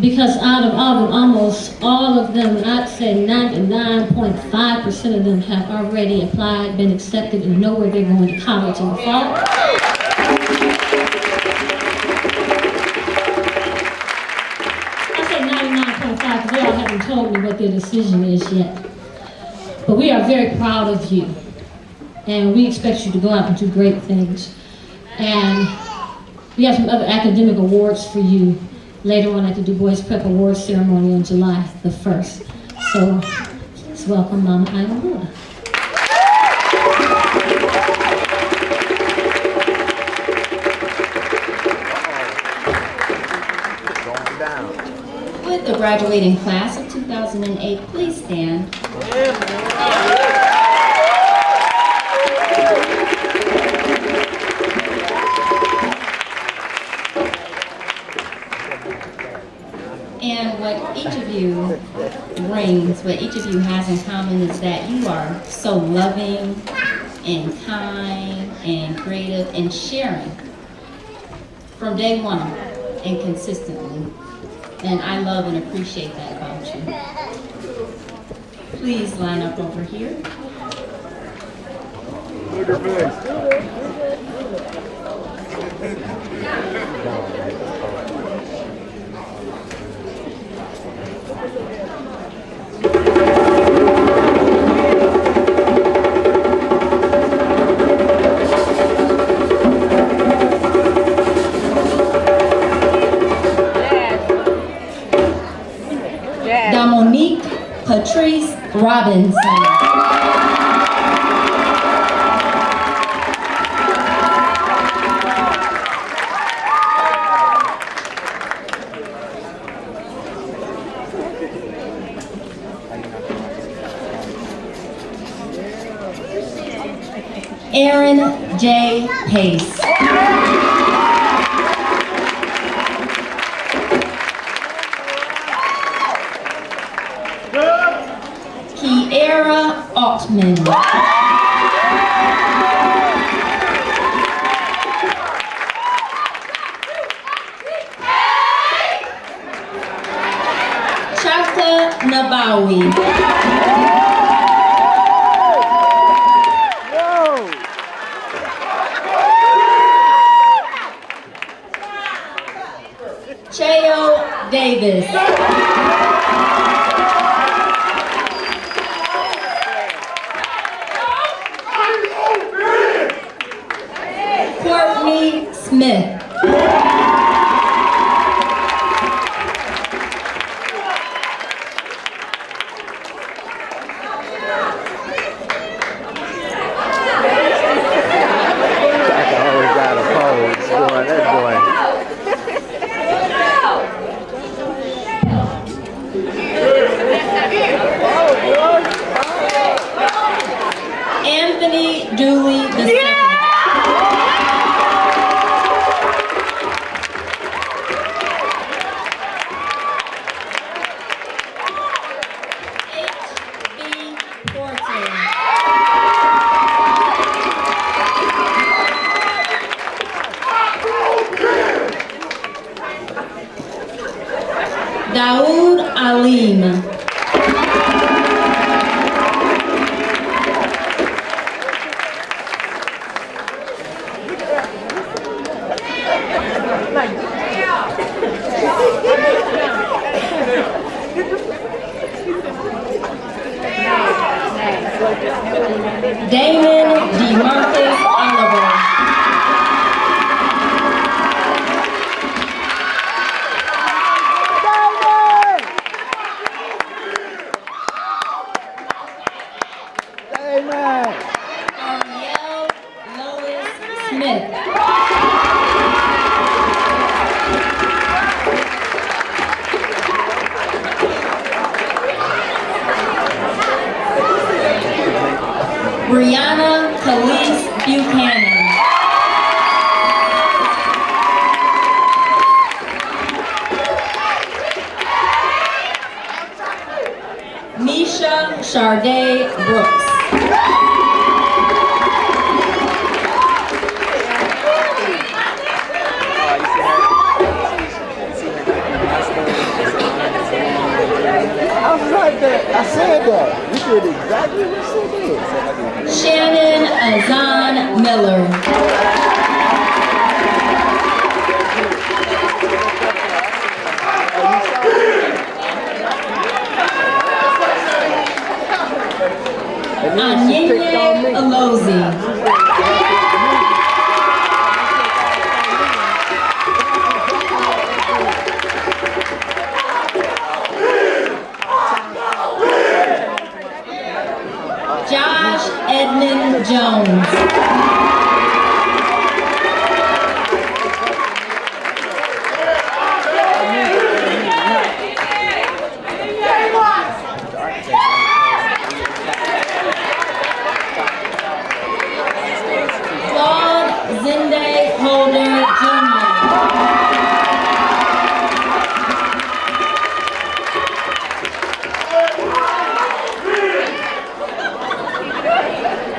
Because out of almost all of them, I'd say 99.5% of them have already applied, been accepted, and know where they're going to college in the fall. I say 99.5 because they all haven't told me what their decision is yet. But we are very proud of you. And we expect you to go out and do great things. And we have some other academic awards for you later on at the DuBois Prep Awards ceremony on July the 1st. So let's welcome Mama Iowa. With the graduating class of 2008, please stand. And what each of you brings, what each of you has in common is that you are so loving and kind and creative and sharing from day one and consistently. And I love and appreciate that about you. Please line up over here. Dominique Patrice Robinson. Aaron J. Pace. Kiera Altman. Chaka Nabawi. Cheo Davis. Courtney Smith. Daoud Alim. Damon DeMarcus Oliver. Ariel Lois Smith. Brianna Khalees Buchanan. Misha Sharday Brooks. I said that. You did exactly what you said. Shannon Azan Miller. Anyinye Alozi. Josh Edmund Jones. Claude Zinde Holder Jr.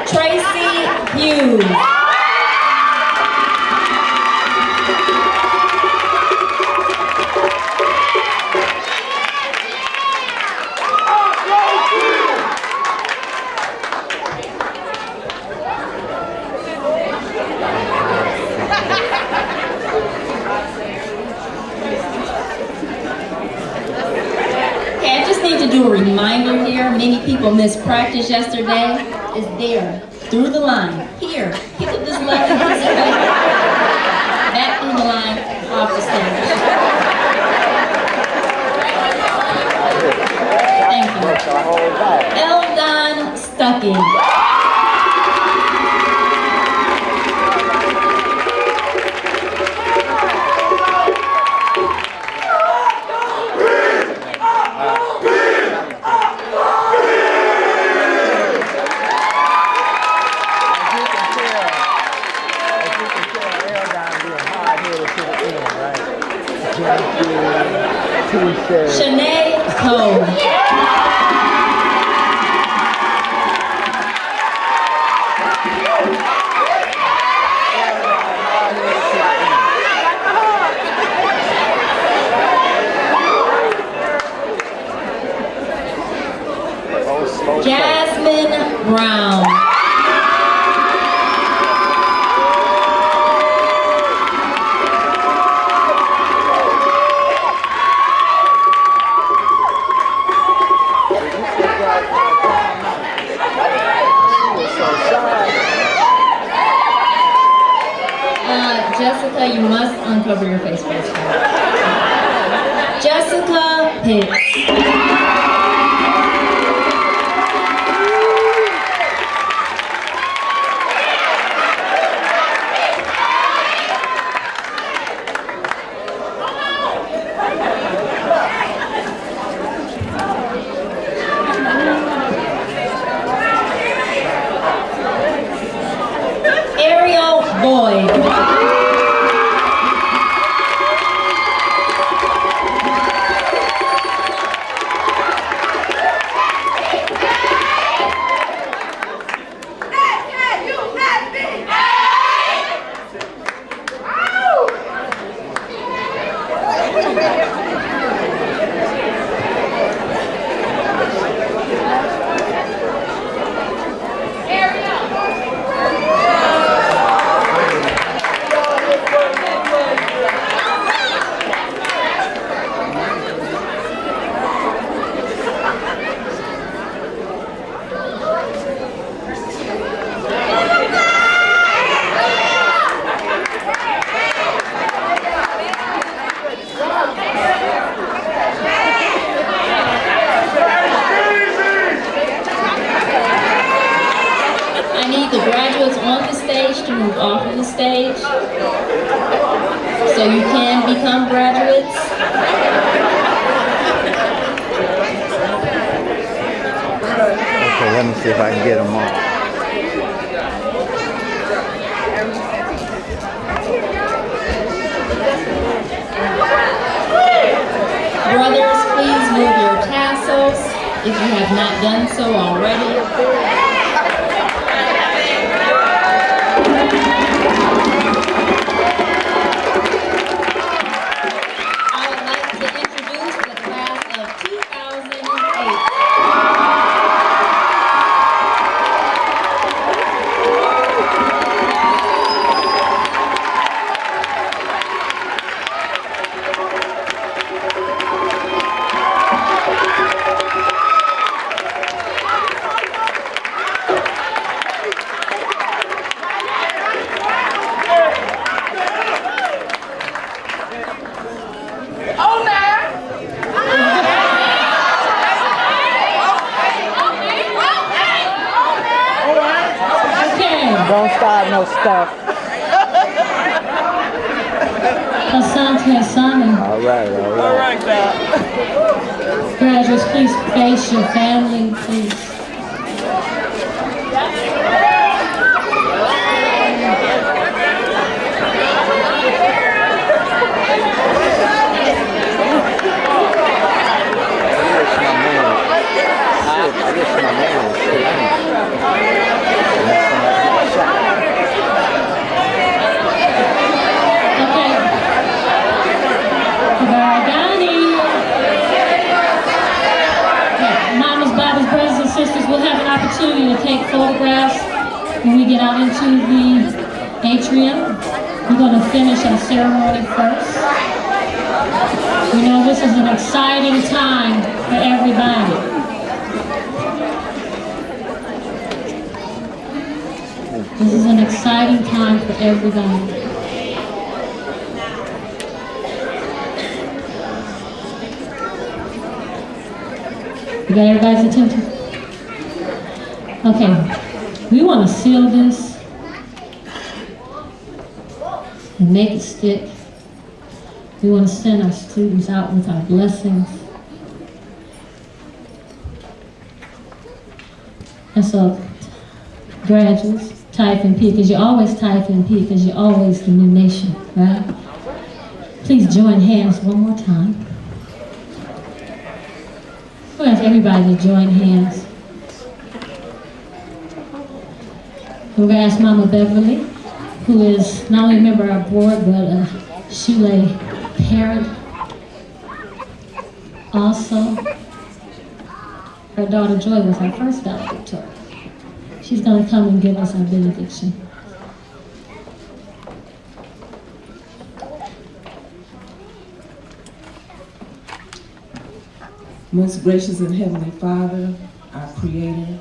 Tracy Hughes. Okay, I just need to do a reminder here. Many people missed practice yesterday. It's there, through the line. Here, pick up this lovely piece of paper. Back through the line, off the stage. Thank you. Eldon Stuckey. Shanae Cole. Jasmine Brown. Jessica, you must uncover your face first. Jessica Pitts. Ariel Boyd. off of the stage so you can become graduates. Okay, let me see if I can get them all. Brothers, please move your tassels if you have not done so already. I would like to introduce the class of 2008. Don't start no stuff. Asante Asani. All right. Graduates, please face your family, please. Opportunity to take photographs when we get out into the atrium. We're going to finish our ceremony first. You know, this is an exciting time for everybody. This is an exciting time for everybody. You got everybody's attention? Okay, we want to seal this and make it stick. We want to send our students out with our blessings. And so, graduates, Taifa and Mpya, because you're always Taifa and Mpya, because you're always the new nation, right? Please join hands one more time. We're going to ask everybody to join hands. We're going to ask Mama Beverly, who is not only a member of our board, but a Shule parent. Also, her daughter Joy was our first valedictorian. She's going to come and give us our benediction. Most gracious and heavenly Father, our Creator,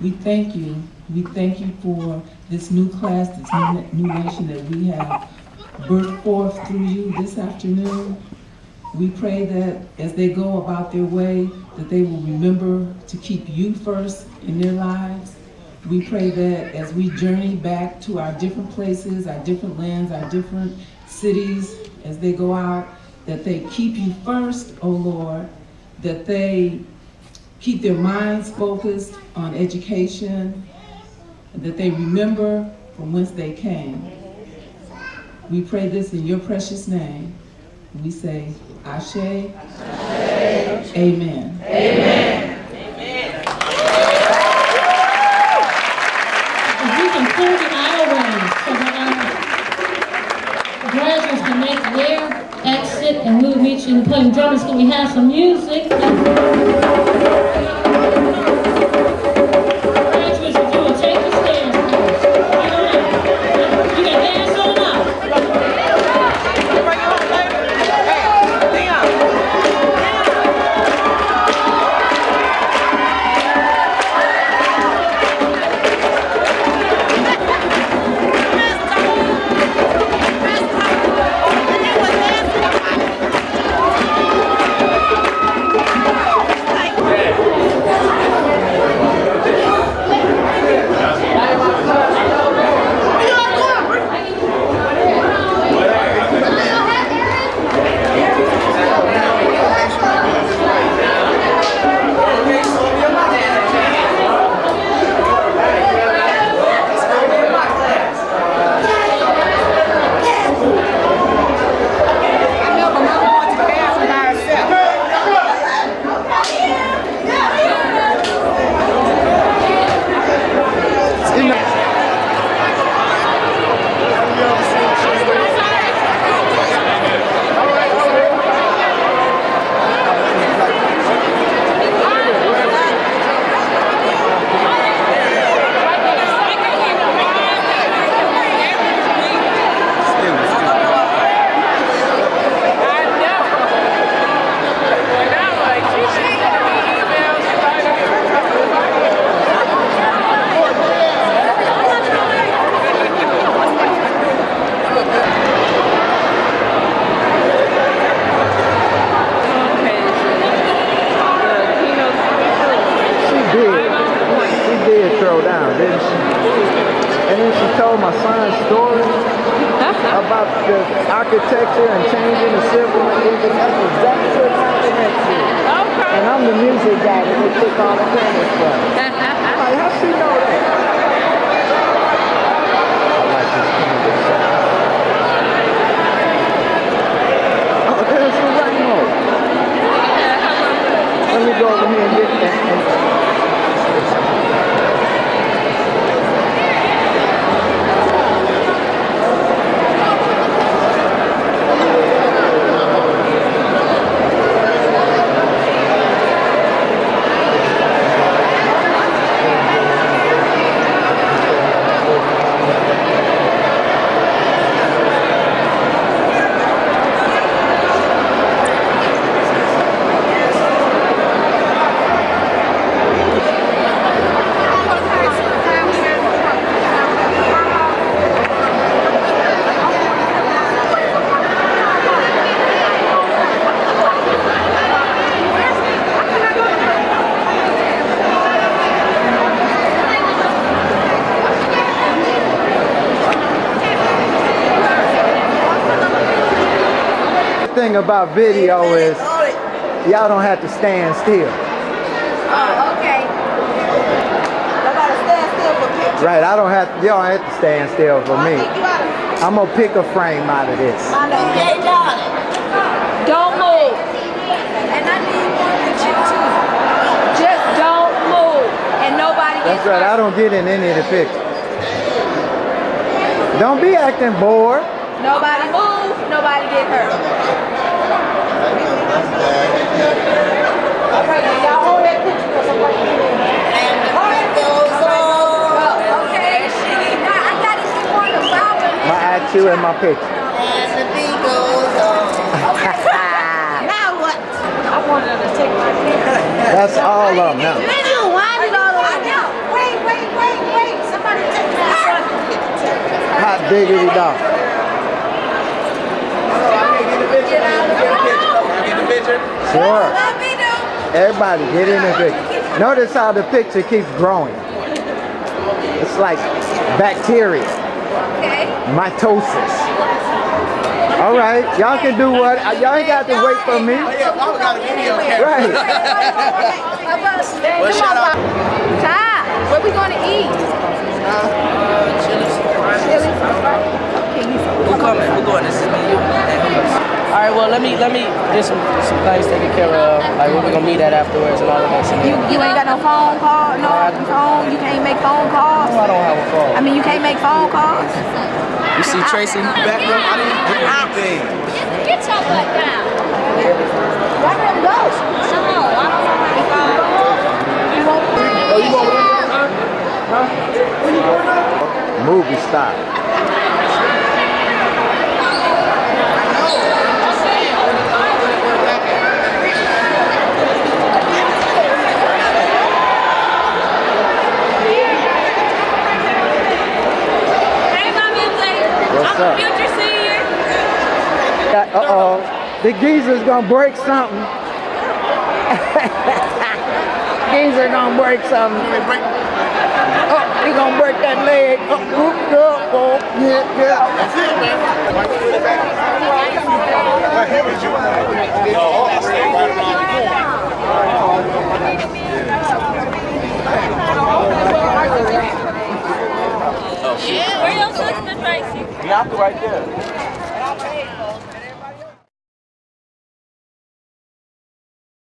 we thank you. We thank you for this new class, this new nation that we have birthed forth through you this afternoon. We pray that as they go about their way, that they will remember to keep you first in their lives. We pray that as we journey back to our different places, our different lands, our different cities, as they go out, that they keep you first, oh Lord, that they keep their minds focused on education, that they remember from whence they came. We pray this in your precious name. We say, Ashe, Ashe. Amen. Amen. If we can clear the aisleways so that our graduates can make their exit and we'll meet you in the podium. Drummers, can we have some music? didn't she? And then she told my son's story about the architecture and changing the civil and everything. That's exactly what I went to. And I'm the music guy that they took all the credit from. I'm like, how she know that? I like this kind of sound. Oh, there's the rainbow. Let me go over here and get that. Thing about video is y'all don't have to stand still. Oh, okay. Nobody stand still for pictures. Right, y'all don't have to stand still for me. I'm gonna pick a frame out of this. Don't move. And I need one with you too. Just don't move. And nobody gets That's right, I don't get in any of the pictures. Don't be acting bored. Nobody move, nobody get hurt. Y'all hold that picture because I'm right here. Okay. I got to see more about it. My eye too in my picture. And the beat goes on. Now what? I wanted to take my picture. That's all of them now. Wait. Somebody take my picture. Hot diggity dog. Sure. Everybody get in the picture. Notice how the picture keeps growing. It's like bacteria. Mitosis. All right, y'all can do what? Y'all ain't got to wait for me. Right. Ty, where we going to eat? Who coming? Who going? This is me. All right. Well, let me get some things taken care of. Like where we gonna meet at afterwards and all of that. You ain't got no phone call, no phone. You can't make phone calls. No, I don't have a phone. I mean, you can't make phone calls. You see Tracy? Back up. I didn't do anything. Get your butt down. Why don't go? No, I don't Movie style. What's up? Future senior. Uh-oh. The geezer's gonna break something. Geezer gonna break something. Oh, he gonna break that leg. Oh, yeah. That's it, man. Where your sister, Tracy? Yeah, I'm right there.